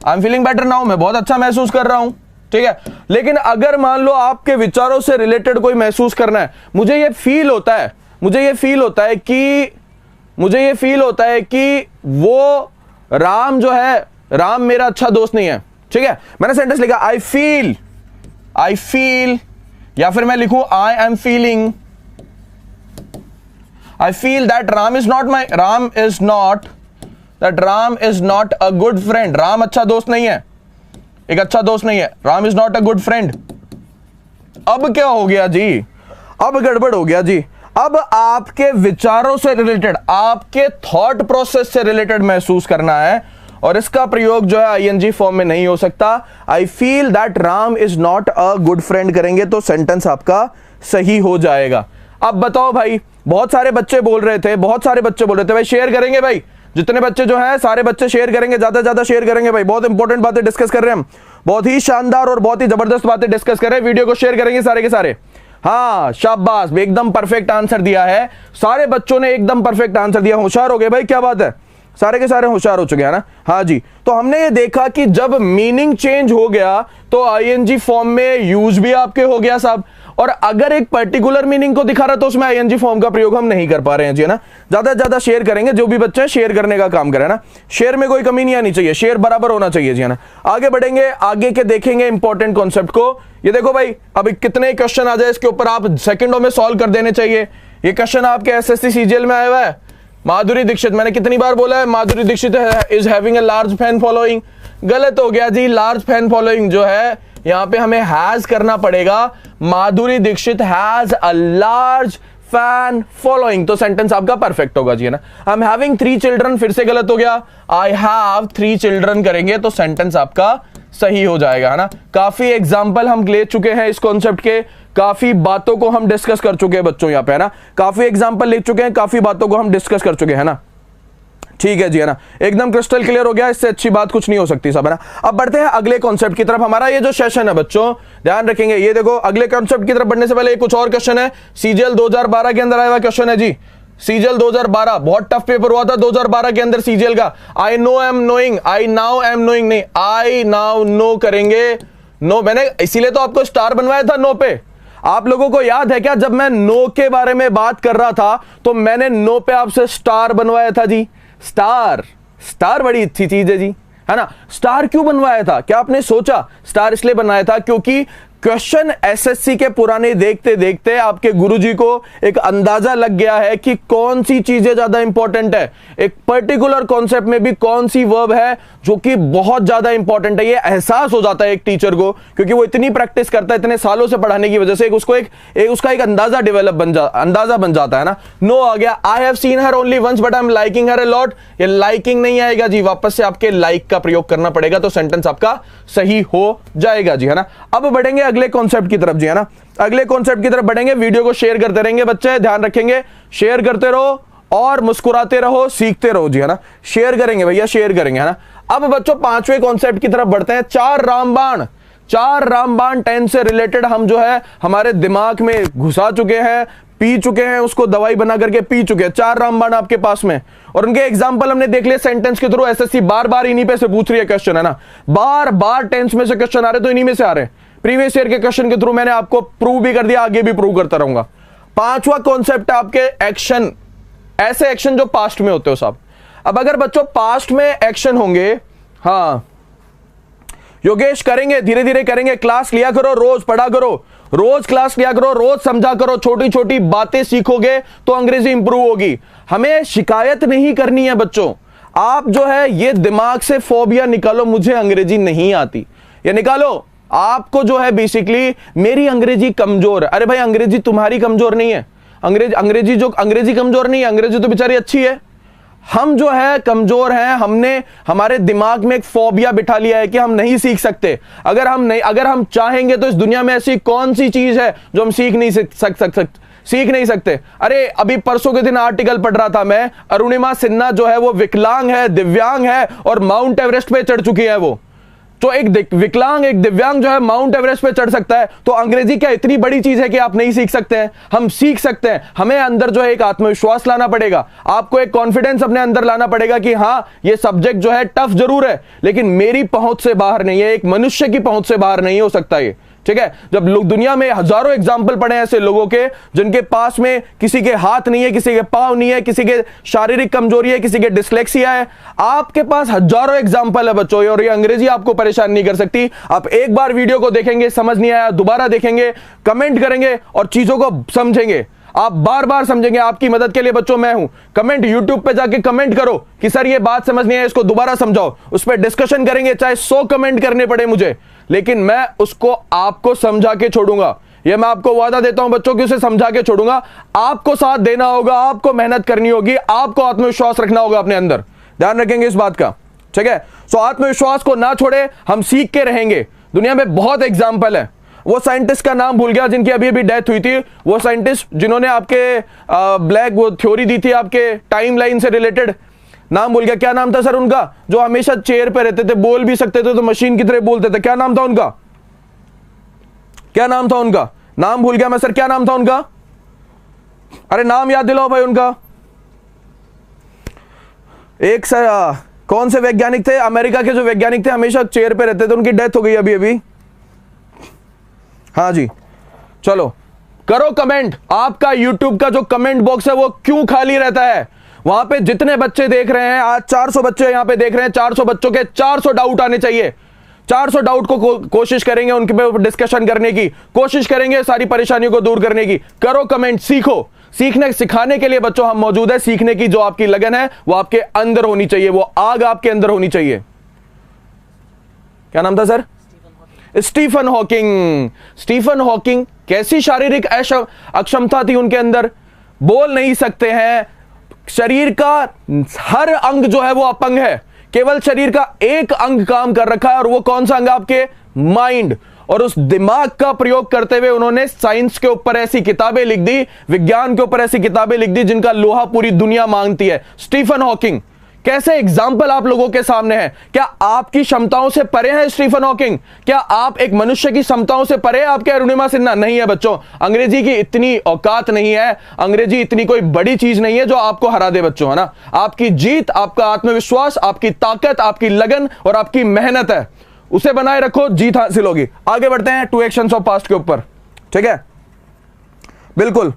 I am feeling better now, मैं बहुत अच्छा महसूस कर रहा हूं, ठीक है। लेकिन अगर मान लो आपके विचारों से रिलेटेड कोई महसूस करना है, मुझे ये फील होता है, मुझे ये फील होता है कि, मुझे ये फील होता है कि वो राम जो है, राम मेरा अच्छा दोस्त नहीं है, ठीक है, मैंने सेंटेंस लिखा आई फील, या फिर मैं लिखूं I am feeling, I feel that Ram is not a good friend, Ram अच्छा दोस्त नहीं है, एक अच्छा दोस्त नहीं है, Ram is not a good friend. अब क्या हो गया जी, अब गड़बड़ हो गया जी, अब आपके विचारों से रिलेटेड, आपके थॉट प्रोसेस से रिलेटेड महसूस करना है, और इसका प्रयोग जो है आईएनजी फॉर्म में नहीं हो सकता। I feel that Ram is not a good friend करेंगे तो सेंटेंस आपका सही हो जाएगा। अब बताओ भाई, बहुत सारे बच्चे बोल रहे थे, भाई शेयर करेंगे, भाई जितने बच्चे जो हैं सारे बच्चे शेयर करेंगे, ज्यादा से ज्यादा शेयर करेंगे भाई, बहुत इंपॉर्टेंट बातें डिस्कस कर रहे हैं हम, बहुत ही शानदार और बहुत ही जबरदस्त बातें डिस्कस कर रहे हैं, वीडियो को शेयर करेंगे सारे के सारे। हाँ शाबाश, एकदम परफेक्ट आंसर दिया है, सारे बच्चों ने एकदम परफेक्ट आंसर दिया, होशियार हो गए भाई, क्या बात है, सारे के सारे होशियार हो चुके हैं ना। हाँ जी, तो हमने ये देखा कि जब मीनिंग चेंज हो गया तो आईएनजी फॉर्म में यूज भी आपके हो गया साहब, और अगर एक पर्टिकुलर मीनिंग को दिखा रहा तो उसमें आईएनजी फॉर्म का प्रयोग हम नहीं कर पा रहे हैं जी, है ना। ज्यादा से ज्यादा शेयर करेंगे, जो भी बच्चे शेयर करने का काम करें ना, शेयर में कोई कमी नहीं आनी चाहिए, शेयर बराबर होना चाहिए जी, है ना। आगे बढ़ेंगे, आगे के देखेंगे इंपॉर्टेंट कॉन्सेप्ट को। ये देखो भाई, अब कितने क्वेश्चन आ जाए इसके ऊपर आप सेकंडों में सॉल्व कर देने चाहिए। ये क्वेश्चन आपके एसएससी सीजीएल में आया हुआ है, माधुरी दीक्षित, मैंने कितनी बार बोला है Madhuri Dixit is having a large fan following, गलत हो गया जी, लार्ज फैन फॉलोइंग जो है यहां पे हमें हैज करना पड़ेगा, Madhuri Dixit has a large fan following, तो सेंटेंस आपका परफेक्ट होगा जी, है ना। आई एम हैविंग 3 चिल्ड्रन फिर से गलत हो गया, आई हैव 3 चिल्ड्रन करेंगे तो सेंटेंस आपका सही हो जाएगा, है ना। काफी एग्जाम्पल हम ले चुके हैं इस कॉन्सेप्ट के, काफी बातों को हम डिस्कस कर चुके हैं बच्चों यहाँ पे, है ना, काफी एग्जाम्पल ले चुके हैं, काफी बातों को हम डिस्कस कर चुके हैं ना, ठीक है जी, है ना, एकदम क्रिस्टल क्लियर हो गया, इससे अच्छी बात कुछ नहीं हो सकती सब, है ना। अब बढ़ते हैं अगले कॉन्सेप्ट की तरफ, हमारा ये जो सेशन है बच्चों ध्यान रखेंगे, ये देखो अगले कॉन्सेप्ट की तरफ बढ़ने से पहले कुछ और क्वेश्चन है, सीजीएल 2012 के अंदर आया हुआ क्वेश्चन है जी, सीजीएल 2012 बहुत टफ पेपर हुआ था 2012 के अंदर सीजीएल का। I know am knowing, I now am knowing नहीं, आई नाउ नो करेंगे, नो मैंने इसीलिए तो आपको स्टार बनवाया था नो पे। आप लोगों को याद है क्या, जब मैं नो के बारे में बात कर रहा था तो मैंने नो पे आपसे स्टार बनवाया था जी, स्टार, स्टार बड़ी अच्छी चीज है जी, है ना। स्टार क्यों बनवाया था, क्या आपने सोचा, स्टार इसलिए बनाया था क्योंकि क्वेश्चन एसएससी के पुराने देखते देखते आपके गुरुजी को एक अंदाजा लग गया है कि कौन सी चीजें ज्यादा इंपॉर्टेंट है, एक पर्टिकुलर कॉन्सेप्ट में भी कौन सी वर्ब है जो कि बहुत ज्यादा इंपॉर्टेंट है। ये एहसास हो जाता है एक टीचर को, क्योंकि वो इतनी प्रैक्टिस करता है, इतने सालों से पढ़ाने की वजह से उसका एक अंदाजा अंदाजा बन जाता है ना। नो आ गया, I have seen her only once but I am liking her a lot. ये लाइकिंग नहीं आएगा जी, वापस से आपके लाइक का प्रयोग करना पड़ेगा तो सेंटेंस आपका सही हो जाएगा जी, है ना। अब बढ़ेंगे अगले कॉन्सेप्ट की तरफ जी, है ना। अगले कॉन्सेप्ट की तरफ बढ़ेंगे। वीडियो को शेयर करते रहेंगे बच्चे, ध्यान रखेंगे, शेयर करते रहो और मुस्कुराते रहो, सीखते रहो जी, है ना। शेयर करेंगे भैया, शेयर करेंगे, है ना। अब बच्चों पांचवें कॉन्सेप्ट की तरफ बढ़ते हैं। चार रामबाण 10 से रिलेटेड हम जो है हमारे दिमाग में घुसा चुके हैं, पी चुके हैं, उसको दवाई बना करके पी चुके हैं। 4 रामबाण आपके पास में, और उनके एग्जांपल हमने देख लिए सेंटेंस के थ्रू। एसएससी बार बार इन्हीं पे से पूछ रही है क्वेश्चन, है ना। बार बार टेंस में से क्वेश्चन आ रहे तो इन्हीं में से आ रहे हैं। प्रीवियस ईयर के क्वेश्चन के थ्रू मैंने आपको प्रूव भी कर दिया, आगे भी प्रूव करता रहूंगा। पांचवा कॉन्सेप्ट है आपके एक्शन, ऐसे एक्शन जो पास्ट में होते हो साहब। अब अगर बच्चों पास्ट में एक्शन होंगे, हाँ योगेश करेंगे, धीरे धीरे करेंगे, क्लास लिया करो, रोज पढ़ा करो, रोज क्लास लिया करो, रोज समझा करो, छोटी छोटी बातें सीखोगे तो अंग्रेजी इंप्रूव होगी। हमें शिकायत नहीं करनी है बच्चों। आप जो है ये दिमाग से फोबिया निकालो, मुझे अंग्रेजी नहीं आती, ये निकालो। आपको जो है बेसिकली मेरी अंग्रेजी कमजोर है, अरे भाई अंग्रेजी तुम्हारी कमजोर नहीं है, अंग्रेजी कमजोर नहीं है, अंग्रेजी तो बेचारी अच्छी है। हम जो है कमजोर हैं, हमने हमारे दिमाग में एक फोबिया बिठा लिया है कि हम नहीं सीख सकते। अगर हम चाहेंगे तो इस दुनिया में ऐसी कौन सी चीज है जो हम सीख नहीं सकते। अरे अभी परसों के दिन आर्टिकल पढ़ रहा था मैं, अरुणिमा सिन्हा जो है वो विकलांग है, दिव्यांग है और माउंट एवरेस्ट पे चढ़ चुकी है। वो तो एक विकलांग एक दिव्यांग जो है माउंट एवरेस्ट पे चढ़ सकता है, तो अंग्रेजी क्या इतनी बड़ी चीज है कि आप नहीं सीख सकते हैं? हम सीख सकते हैं। हमें अंदर जो है एक आत्मविश्वास लाना पड़ेगा, आपको एक कॉन्फिडेंस अपने अंदर लाना पड़ेगा कि हाँ ये सब्जेक्ट जो है टफ जरूर है लेकिन मेरी पहुंच से बाहर नहीं है, एक मनुष्य की पहुंच से बाहर नहीं हो सकता ये, ठीक है। जब लोग दुनिया में हजारों एग्जाम्पल पड़े ऐसे लोगों के जिनके पास में किसी के हाथ नहीं है, किसी के पांव नहीं है, किसी के शारीरिक कमजोरी है, किसी के डिस्लेक्सिया है, आपके पास हजारों एग्जाम्पल है बच्चों, और ये अंग्रेजी आपको परेशान नहीं कर सकती। आप एक बार वीडियो को देखेंगे, समझ नहीं आया दोबारा देखेंगे, कमेंट करेंगे और चीजों को समझेंगे, आप बार बार समझेंगे। आपकी मदद के लिए बच्चों मैं हूं। कमेंट यूट्यूब पे जाके कमेंट करो कि सर ये बात समझ नहीं है, इसको दोबारा समझाओ, उस पर डिस्कशन करेंगे, चाहे 100 कमेंट करने पड़े मुझे, लेकिन मैं उसको आपको समझा के छोड़ूंगा। ये मैं आपको वादा देता हूं बच्चों कि उसे समझा के छोड़ूंगा। आपको साथ देना होगा, आपको मेहनत करनी होगी, आपको आत्मविश्वास रखना होगा अपने अंदर, ध्यान रखेंगे इस बात का, ठीक है। सो आत्मविश्वास को ना छोड़े, हम सीख के रहेंगे। दुनिया में बहुत एग्जाम्पल है। वो साइंटिस्ट का नाम भूल गया जिनकी अभी अभी डेथ हुई थी, वो साइंटिस्ट जिन्होंने आपके ब्लैक वो थ्योरी दी थी आपके टाइमलाइन से रिलेटेड, नाम भूल गया, क्या नाम था सर उनका, जो हमेशा चेयर पे रहते थे, बोल भी सकते थे तो मशीन की तरह बोलते थे, क्या नाम था उनका, क्या नाम था उनका, नाम भूल गया मैं सर, क्या नाम था उनका, अरे नाम याद दिलाओ भाई उनका। एक सर कौन से वैज्ञानिक थे, अमेरिका के जो वैज्ञानिक थे, हमेशा चेयर पे रहते थे, उनकी डेथ हो गई अभी अभी। हाँ जी, चलो करो कमेंट। आपका यूट्यूब का जो कमेंट बॉक्स है वो क्यों खाली रहता है? वहां पे जितने बच्चे देख रहे हैं, आज 400 बच्चे यहां पे देख रहे हैं, 400 बच्चों के 400 डाउट आने चाहिए। 400 डाउट को कोशिश करेंगे उनके पे डिस्कशन करने की, कोशिश करेंगे सारी परेशानियों को दूर करने की। करो कमेंट, सीखो। सीखने सिखाने के लिए बच्चों हम मौजूद है। सीखने की जो आपकी लगन है वो आपके अंदर होनी चाहिए, वो आग आपके अंदर होनी चाहिए। क्या नाम था sir? Stephen Hawking. Stephen Hawking, कैसी शारीरिक अक्षमता थी उनके अंदर, बोल नहीं सकते हैं, शरीर का हर अंग जो है वो अपंग है, केवल शरीर का एक अंग काम कर रखा है, और वो कौन सा अंग? आपके माइंड। और उस दिमाग का प्रयोग करते हुए उन्होंने साइंस के ऊपर ऐसी किताबें लिख दी, विज्ञान के ऊपर ऐसी किताबें लिख दी जिनका लोहा पूरी दुनिया मांगती है। स्टीफन हॉकिंग कैसे एग्जाम्पल आप लोगों के सामने है। क्या आपकी क्षमताओं से परे है स्टीफन हॉकिंग? क्या आप एक मनुष्य की क्षमताओं से परे है आपके अरुणिमा सिन्हा? नहीं है बच्चों, अंग्रेजी की इतनी औकात नहीं है, अंग्रेजी इतनी कोई बड़ी चीज नहीं है जो आपको हरा दे बच्चों, है ना। आपकी जीत, आपका आत्मविश्वास, आपकी ताकत, आपकी लगन और आपकी मेहनत है, उसे बनाए रखो, जीत हासिल होगी। आगे बढ़ते हैं 2 एक्शंस ऑफ पास्ट के ऊपर, ठीक है। बिल्कुल,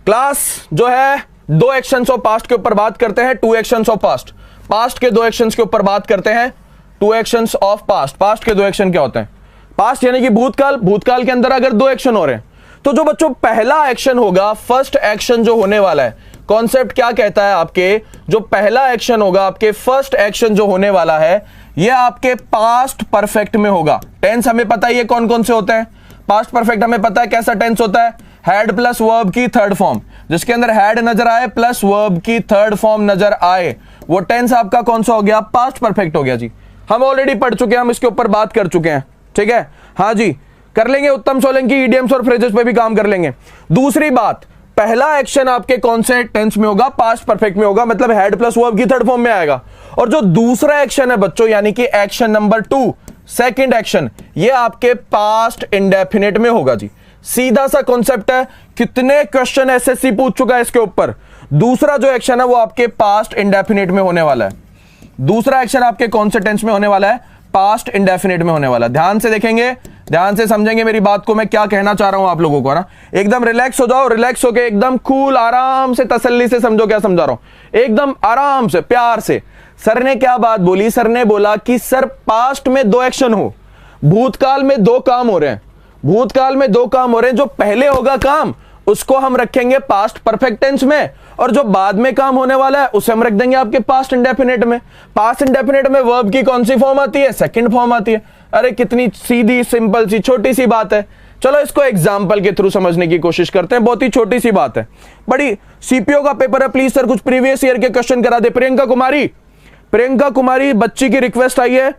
क्लास जो है 2 एक्शंस ऑफ पास्ट के ऊपर बात करते हैं। 2 एक्शंस ऑफ पास्ट, पास्ट के 2 एक्शंस के ऊपर बात करते हैं। 2 एक्शंस ऑफ पास्ट, पास्ट के 2 एक्शन क्या होते हैं? पास्ट यानी कि भूतकाल, भूतकाल के अंदर अगर दो एक्शन हो रहे हैं तो जो बच्चों पहला एक्शन होगा, फर्स्ट एक्शन जो होने वाला है, कॉन्सेप्ट क्या कहता है आपके, जो पहला एक्शन होगा आपके, फर्स्ट एक्शन जो होने वाला है, ये आपके पास्ट परफेक्ट में होगा। टेंस हमें पता है ये कौन कौन से होते हैं, पास्ट परफेक्ट हमें पता है कैसा टेंस होता है, हैड प्लस वर्ब की थर्ड फॉर्म, जिसके अंदर हैड नजर आए प्लस वर्ब की थर्ड फॉर्म नजर आए, वो टेंस आपका कौन सा हो गया, पास्ट परफेक्ट हो गया जी। हम ऑलरेडी पढ़ चुके हैं, हम इसके ऊपर बात कर चुके हैं, ठीक है। हाँ जी, कर लेंगे, उत्तम सोलंकी इडियम्स और फ्रेजेस पे भी काम कर लेंगे। दूसरी बात, पहला एक्शन आपके कौन से टेंस में होगा, पास्ट परफेक्ट में होगा, मतलब हैड प्लस वर्ब की थर्ड फॉर्म में आएगा। और जो दूसरा एक्शन है बच्चों, यानी कि एक्शन नंबर 2, सेकंड एक्शन, ये आपके पास्ट इंडेफिनिट में होगा जी। सीधा सा कॉन्सेप्ट है, कितने क्वेश्चन एसएससी पूछ चुका है इसके ऊपर। दूसरा जो एक्शन है वो आपके पास्ट इंडेफिनिट में होने वाला है। दूसरा एक्शन आपके कौन से टेंस में होने वाला है, पास्ट इंडेफिनिट में होने वाला है। ध्यान से देखेंगे, ध्यान से समझेंगे मेरी बात को, मैं क्या कहना चाह रहा हूं आप लोगों को ना। एकदम रिलैक्स हो जाओ, रिलैक्स होके एकदम कूल, आराम से, तसल्ली से समझो क्या समझा रहा हूं, एकदम आराम से, प्यार से। सर ने क्या बात बोली, सर ने बोला कि सर पास्ट में दो एक्शन हो, भूतकाल में दो काम हो रहे हैं, भूतकाल में दो काम हो रहे हैं, जो पहले होगा काम उसको हम रखेंगे पास्ट परफेक्ट टेंस में, और जो बाद में काम होने वाला है उसे हम रख देंगे आपके पास्ट इंडेफिनिट में। पास्ट इंडेफिनिट में वर्ब की कौन सी फॉर्म आती है, सेकंड फॉर्म आती है। अरे कितनी सीधी सिंपल सी छोटी सी बात है। चलो इसको एग्जाम्पल के थ्रू समझने की कोशिश करते हैं, बहुत ही छोटी सी बात है, बड़ी। सीपीओ का पेपर है, प्लीज सर कुछ प्रीवियस ईयर के क्वेश्चन करा दे। प्रियंका कुमारी, प्रियंका कुमारी बच्ची की रिक्वेस्ट आई है।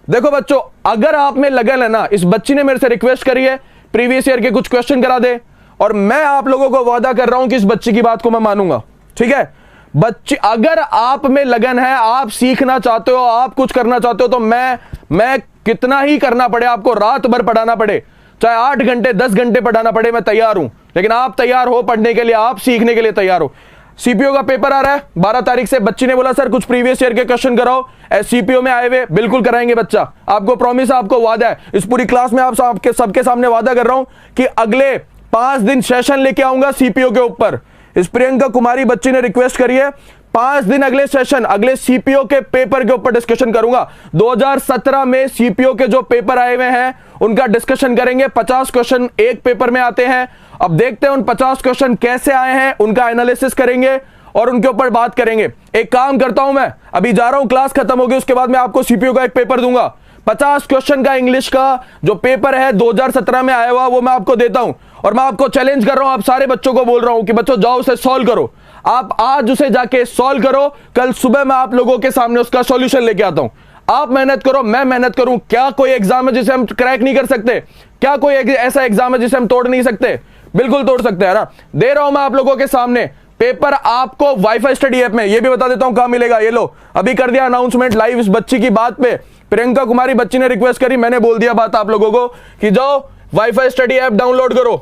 देखो बच्चों, अगर आप में लगन है ना, इस बच्ची ने मेरे से रिक्वेस्ट करी है प्रीवियस ईयर के कुछ क्वेश्चन करा दे, और मैं आप लोगों को वादा कर रहा हूं कि इस बच्ची की बात को मैं मानूंगा, ठीक है। बच्ची, अगर आप में लगन है, आप सीखना चाहते हो, आप कुछ करना चाहते हो, तो मैं कितना ही करना पड़े, आपको रात भर पढ़ाना पड़े, चाहे 8 घंटे 10 घंटे पढ़ाना पड़े, मैं तैयार हूं। लेकिन आप तैयार हो पढ़ने के लिए, आप सीखने के लिए तैयार हो। सीपीओ का पेपर आ रहा है 12 तारीख से। बच्ची ने बोला सर कुछ प्रीवियस ईयर के क्वेश्चन कराओ, सीपीओ में आए हुए, बिल्कुल कराएंगे बच्चा, आपको प्रॉमिस है, आपको वादा है। इस पूरी क्लास में आप सबके सामने वादा कर रहा हूं कि अगले 5 दिन सेशन लेके आऊंगा सीपीओ के ऊपर। इस प्रियंका कुमारी बच्ची ने रिक्वेस्ट करी है, 5 दिन अगले सेशन, अगले सीपीओ के पेपर के ऊपर डिस्कशन करूंगा। 2017 में सीपीओ के जो पेपर आए हुए हैं उनका डिस्कशन करेंगे। 50 क्वेश्चन एक पेपर में आते हैं। अब देखते हैं उन 50 क्वेश्चन कैसे आए हैं, उनका एनालिसिस करेंगे और उनके ऊपर बात करेंगे। एक काम करता हूं, मैं अभी जा रहा हूं, क्लास खत्म होगी उसके बाद मैं आपको सीपीओ का एक पेपर दूंगा। 50 क्वेश्चन का इंग्लिश का जो पेपर है 2017 में आया हुआ, वो मैं आपको देता हूं। और मैं आपको चैलेंज कर रहा हूं, आप सारे बच्चों को बोल रहा हूं कि बच्चों जाओ उसे सॉल्व करो। आप आज उसे जाके सॉल्व करो, कल सुबह मैं आप लोगों के सामने उसका सॉल्यूशन लेके आता हूं। आप मेहनत करो, मैं मेहनत करूं। क्या कोई एग्जाम है जिसे हम क्रैक नहीं कर सकते? क्या कोई ऐसा एग्जाम है जिसे हम तोड़ नहीं सकते? बिल्कुल तोड़ सकते हैं ना। दे रहा हूं मैं आप लोगों के सामने पेपर आपको वाईफाई स्टडी ऐप में। ये भी बता देता हूं कहां मिलेगा, ये लो अभी कर दिया अनाउंसमेंट लाइव इस बच्ची की बात पे। प्रियंका कुमारी बच्ची ने रिक्वेस्ट करी, मैंने बोल दिया बात आप लोगों को कि जाओ वाईफाई स्टडी ऐप डाउनलोड करो,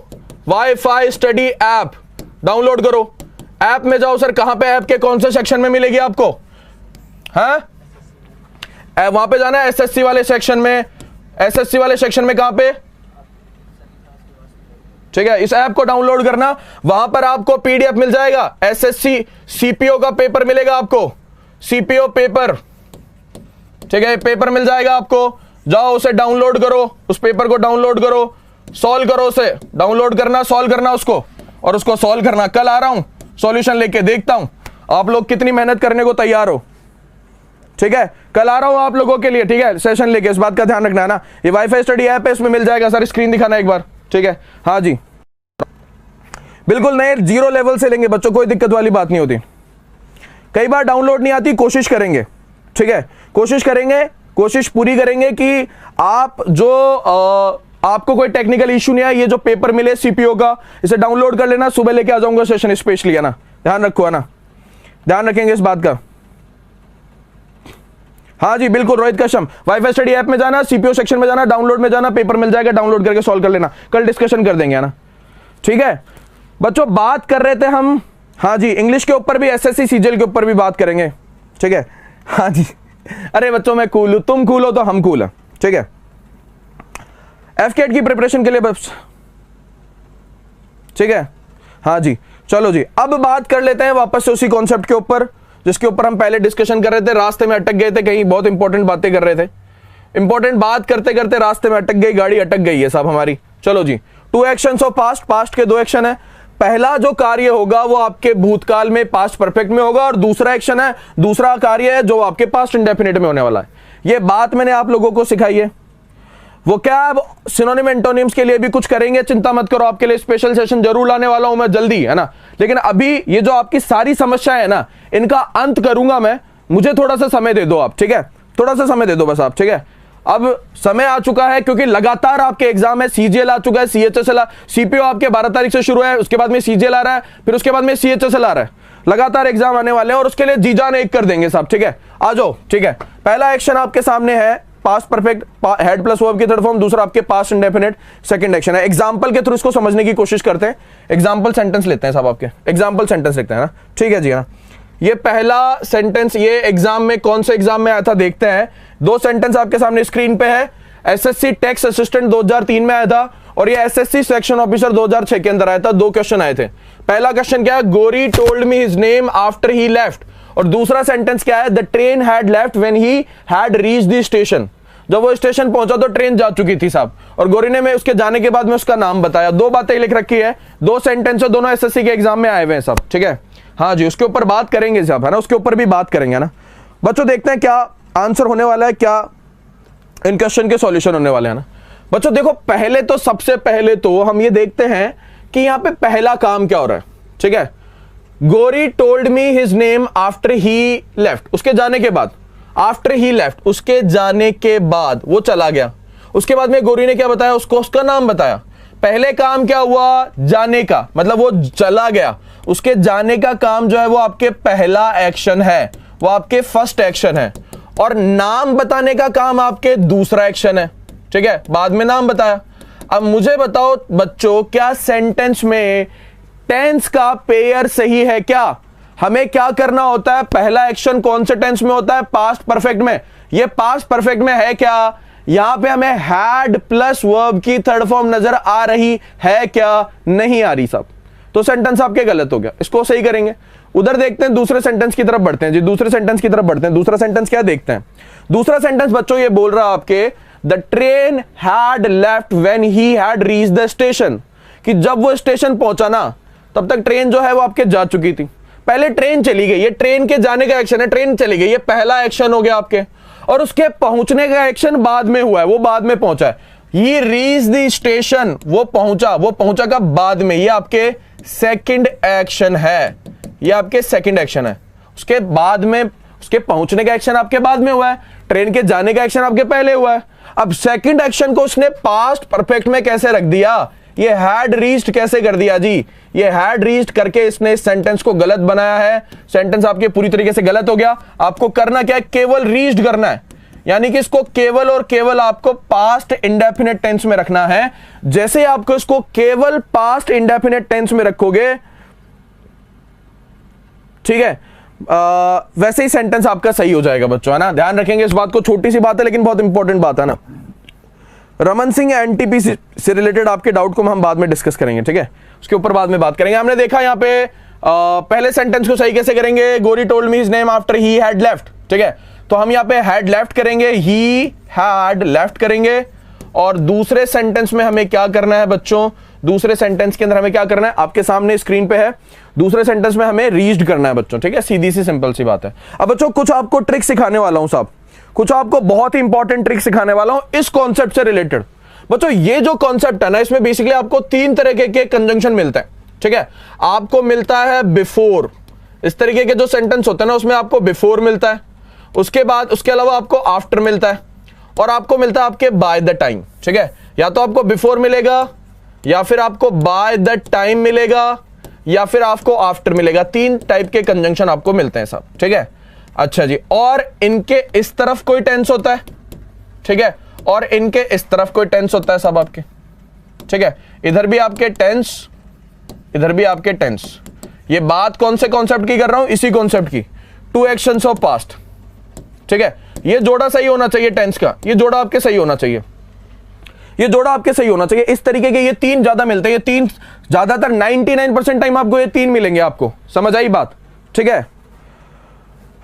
वाईफाई स्टडी ऐप डाउनलोड करो। ऐप में जाओ सर, कहां पे, ऐप के कौन से सेक्शन में मिलेगी आपको? हाँ, वहां पे जाना है एसएससी वाले सेक्शन में। एसएससी वाले सेक्शन में कहां पे? ठीक है, इस ऐप को डाउनलोड करना, वहां पर आपको पीडीएफ मिल जाएगा। एसएससी सीपीओ का पेपर मिलेगा आपको, सीपीओ पेपर, ठीक है, पेपर मिल जाएगा आपको। जाओ उसे डाउनलोड करो, उस पेपर को डाउनलोड करो, सॉल्व करो उसे। डाउनलोड करना, सॉल्व करना उसको, और उसको सॉल्व करना। कल आ रहा हूं सॉल्यूशन लेके, देखता हूं आप लोग कितनी मेहनत करने को तैयार हो। ठीक है, कल आ रहा हूं आप लोगों के लिए, ठीक है, सेशन लेके। इस बात का ध्यान रखना है ना। ये वाईफाई स्टडी ऐप है, इसमें मिल जाएगा सर। स्क्रीन दिखाना एक बार, ठीक है। हाँ जी, बिल्कुल नए 0 लेवल से लेंगे बच्चों, कोई दिक्कत वाली बात नहीं होती। कई बार डाउनलोड नहीं आती, कोशिश करेंगे, ठीक है, कोशिश करेंगे, कोशिश पूरी करेंगे कि आप जो आपको कोई टेक्निकल इशू नहीं है। ये जो पेपर मिले सीपीओ का, इसे डाउनलोड कर लेना, सुबह लेके आ जाऊंगा सेशन स्पेशली, है ना। ध्यान रखो, है ना, ध्यान रखेंगे इस बात का। हाँ जी बिल्कुल, Rohit Kashyap, wifi study app में जाना, सीपीओ सेक्शन में जाना, डाउनलोड में जाना, पेपर मिल जाएगा, डाउनलोड करके सॉल्व कर लेना। कल डिस्कशन कर देंगे, है ना। ठीक है बच्चों, बात कर रहे थे हम, हाँ जी, इंग्लिश के ऊपर भी, एसएससी सीजीएल के ऊपर भी बात करेंगे, ठीक है। हाँ जी, अरे बच्चों मैं कूल हूं, तुम कूल हो तो हम कूल हैं, ठीक है। एफकेट की प्रिपरेशन के लिए बस, ठीक है। हाँ जी चलो जी, अब बात कर लेते हैं वापस से उसी कॉन्सेप्ट के ऊपर जिसके ऊपर हम पहले डिस्कशन कर रहे थे। रास्ते में अटक गए थे, कहीं बहुत इंपॉर्टेंट बातें कर रहे थे। इंपॉर्टेंट बात करते करते रास्ते में अटक गई, गाड़ी अटक गई है साहब हमारी। चलो जी, 2 एक्शंस ऑफ पास्ट, पास्ट के 2 एक्शन है। पहला जो कार्य होगा वो आपके भूतकाल में पास्ट परफेक्ट में होगा, और दूसरा एक्शन है, दूसरा कार्य है जो आपके पास्ट इंडेफिनिट में होने वाला है। ये बात मैंने आप लोगों को सिखाई है। वो क्या, अब सिनोनिम एंटोनिम्स के लिए भी कुछ करेंगे, चिंता मत करो, आपके लिए स्पेशल सेशन जरूर लाने वाला हूं मैं जल्दी, है ना। लेकिन अभी ये जो आपकी सारी समस्या है ना, इनका अंत करूंगा मैं, मुझे थोड़ा सा समय दे दो आप, ठीक है, थोड़ा सा समय दे दो बस आप, ठीक है। अब समय आ चुका है क्योंकि लगातार आपके एग्जाम है, सीजीएल आ चुका है, सीएचएसएल, सीपीओ आपके 12 तारीख से शुरू है, उसके बाद में सीजीएल आ रहा है, फिर उसके बाद में सीएचएसएल आ रहा है, लगातार एग्जाम आने वाले हैं और उसके लिए जी जान एक कर देंगे साहब, ठीक है। आ जाओ, ठीक है। पहला एक्शन आपके सामने है past perfect, head plus verb की थर्ड फॉर्म, दूसरा आपके पास्ट इंडेफिनिट सेकंड एक्शन है। एग्जांपल के थ्रू इसको समझने की कोशिश करते हैं। एग्जांपल सेंटेंस लेते हैं साहब, आपके एग्जांपल सेंटेंस लिखते हैं ना, ठीक है जी, ना। ये पहला सेंटेंस ये एग्जाम में कौन से एग्जाम में आया था देखते हैं। 2 सेंटेंस आपके सामने स्क्रीन पे है। एसएससी टैक्स असिस्टेंट 2003 में आया था, और ये एसएससी सेक्शन ऑफिसर 2006 के अंदर आया था। 2 क्वेश्चन आए थे। पहला क्वेश्चन क्या है, गोरी told me his name after he left, और दूसरा सेंटेंस क्या है, the train had left when he had reached the station. जब वो स्टेशन पहुंचा तो ट्रेन जा चुकी थी साहब, और गोरी ने मैं उसके जाने के बाद में उसका नाम बताया। 2 बातें लिख रखी है, 2 सेंटेंस है, दोनों एसएससी के एग्जाम में आए हुए हैं साहब, ठीक है। हाँ जी, उसके ऊपर बात करेंगे साहब, है ना, उसके ऊपर भी बात करेंगे ना। बच्चों देखते हैं क्या आंसर होने वाला है, क्या इन क्वेश्चन के सॉल्यूशन होने वाले हैं ना। बच्चों देखो, पहले तो सबसे पहले तो हम ये देखते हैं कि यहां पे पहला काम क्या हो रहा है, ठीक है। गोरी told me his name after he left, उसके जाने के बाद, आफ्टर ही लेफ्ट, उसके जाने के बाद वो चला गया। उसके बाद में गोरी ने क्या बताया, उसको उसका नाम बताया। पहले काम क्या हुआ, जाने का, मतलब वो चला गया। उसके जाने का काम जो है वो आपके पहला एक्शन है, वो आपके फर्स्ट एक्शन है, और नाम बताने का काम आपके दूसरा एक्शन है, ठीक है। बाद में नाम बताया। अब मुझे बताओ बच्चों, क्या सेंटेंस में टेंस का पेयर सही है क्या? हमें क्या करना होता है, पहला एक्शन कौन से टेंस में होता है, पास्ट परफेक्ट में। ये पास्ट परफेक्ट में है क्या? यहां पे हमें हैड प्लस वर्ब की थर्ड फॉर्म नजर आ रही है क्या? नहीं आ रही साहब, तो सेंटेंस आपके गलत हो गया, इसको सही करेंगे। उधर देखते हैं, दूसरे सेंटेंस की तरफ बढ़ते हैं जी, दूसरे सेंटेंस की तरफ बढ़ते हैं। दूसरा सेंटेंस क्या देखते हैं? दूसरा सेंटेंस बच्चों ये बोल रहा है आपके, the train had left when he had reached the station, कि जब वो स्टेशन पहुंचा ना तब तक ट्रेन जो है वो आपके जा चुकी थी। पहले ट्रेन चली गई, ये ट्रेन के जाने का एक्शन है, ट्रेन चली गई, ये पहला एक्शन हो गया आपके, और उसके पहुंचने का एक्शन बाद में हुआ है, वो बाद में पहुंचा है। ये रीच द स्टेशन, वो पहुंचा का बाद में, ये आपके सेकंड एक्शन है, ये आपके सेकंड एक्शन है। उसके बाद में, उसके पहुंचने का एक्शन आपके बाद में हुआ है, ट्रेन के जाने का एक्शन आपके पहले हुआ है। अब सेकंड एक्शन को उसने पास्ट परफेक्ट में कैसे रख दिया? ये हैड रीच्ड कैसे कर दिया जी? ये हैड रीच्ड करके इसने इस सेंटेंस को गलत बनाया है। सेंटेंस आपके पूरी तरीके से गलत हो गया। आपको करना क्या है, केवल रीच्ड करना है, यानी कि इसको केवल और केवल आपको पास्ट इंडेफिनिट टेंस में रखना है। जैसे आपको इसको केवल पास्ट इंडेफिनिट टेंस में रखोगे, ठीक है, वैसे ही सेंटेंस आपका सही हो जाएगा बच्चों, है ना। ध्यान रखेंगे इस बात को, छोटी सी बात है लेकिन बहुत इंपॉर्टेंट बात है ना। रमन सिंह एनटीपी से रिलेटेड आपके डाउट को हम बाद में डिस्कस करेंगे, ठीक है, उसके ऊपर बाद में बात करेंगे। हमने देखा यहाँ पे पहले सेंटेंस को सही कैसे करेंगे, गोरी told me his name after he had left, ठीक है, तो हम यहाँ पे हैड लेफ्ट करेंगे, ही हैड लेफ्ट करेंगे। और दूसरे सेंटेंस में हमें क्या करना है बच्चों, दूसरे सेंटेंस के अंदर हमें क्या करना है, आपके सामने स्क्रीन पे है। दूसरे सेंटेंस में हमें रीच्ड करना है बच्चों, ठीक है, सीधी सी सिंपल सी बात है। अब बच्चों कुछ आपको ट्रिक सिखाने वाला हूं साहब, कुछ आपको बहुत ही इंपॉर्टेंट ट्रिक सिखाने वाला हूं इस कॉन्सेप्ट से रिलेटेड। बच्चों ये जो कॉन्सेप्ट है ना, इसमें बेसिकली आपको 3 तरह के कंजंक्शन मिलते हैं, ठीक है। आपको मिलता है बिफोर, इस तरीके के जो सेंटेंस होते हैं ना उसमें आपको बिफोर मिलता है। उसके बाद उसके अलावा आपको आफ्टर मिलता है, और आपको मिलता है आपके बाय द टाइम, ठीक है। या तो आपको बिफोर मिलेगा, या फिर आपको बाय द टाइम मिलेगा, या फिर आपको आफ्टर मिलेगा। 3 टाइप के कंजंक्शन आपको मिलते हैं साहब, ठीक है। अच्छा जी, और इनके इस तरफ कोई टेंस होता है, ठीक है, और इनके इस तरफ कोई टेंस होता है सब आपके, ठीक है। इधर भी आपके टेंस, इधर भी आपके टेंस। ये बात कौन से कॉन्सेप्ट की कर रहा हूं, इसी कॉन्सेप्ट की, 2 एक्शंस ऑफ पास्ट, ठीक है। ये जोड़ा सही होना चाहिए टेंस का, ये जोड़ा आपके सही होना चाहिए, ये जोड़ा आपके सही होना चाहिए। इस तरीके के ये 3 ज्यादा मिलते हैं, ये 3 ज्यादातर 99% टाइम आपको ये 3 मिलेंगे, आपको समझ आई बात, ठीक है।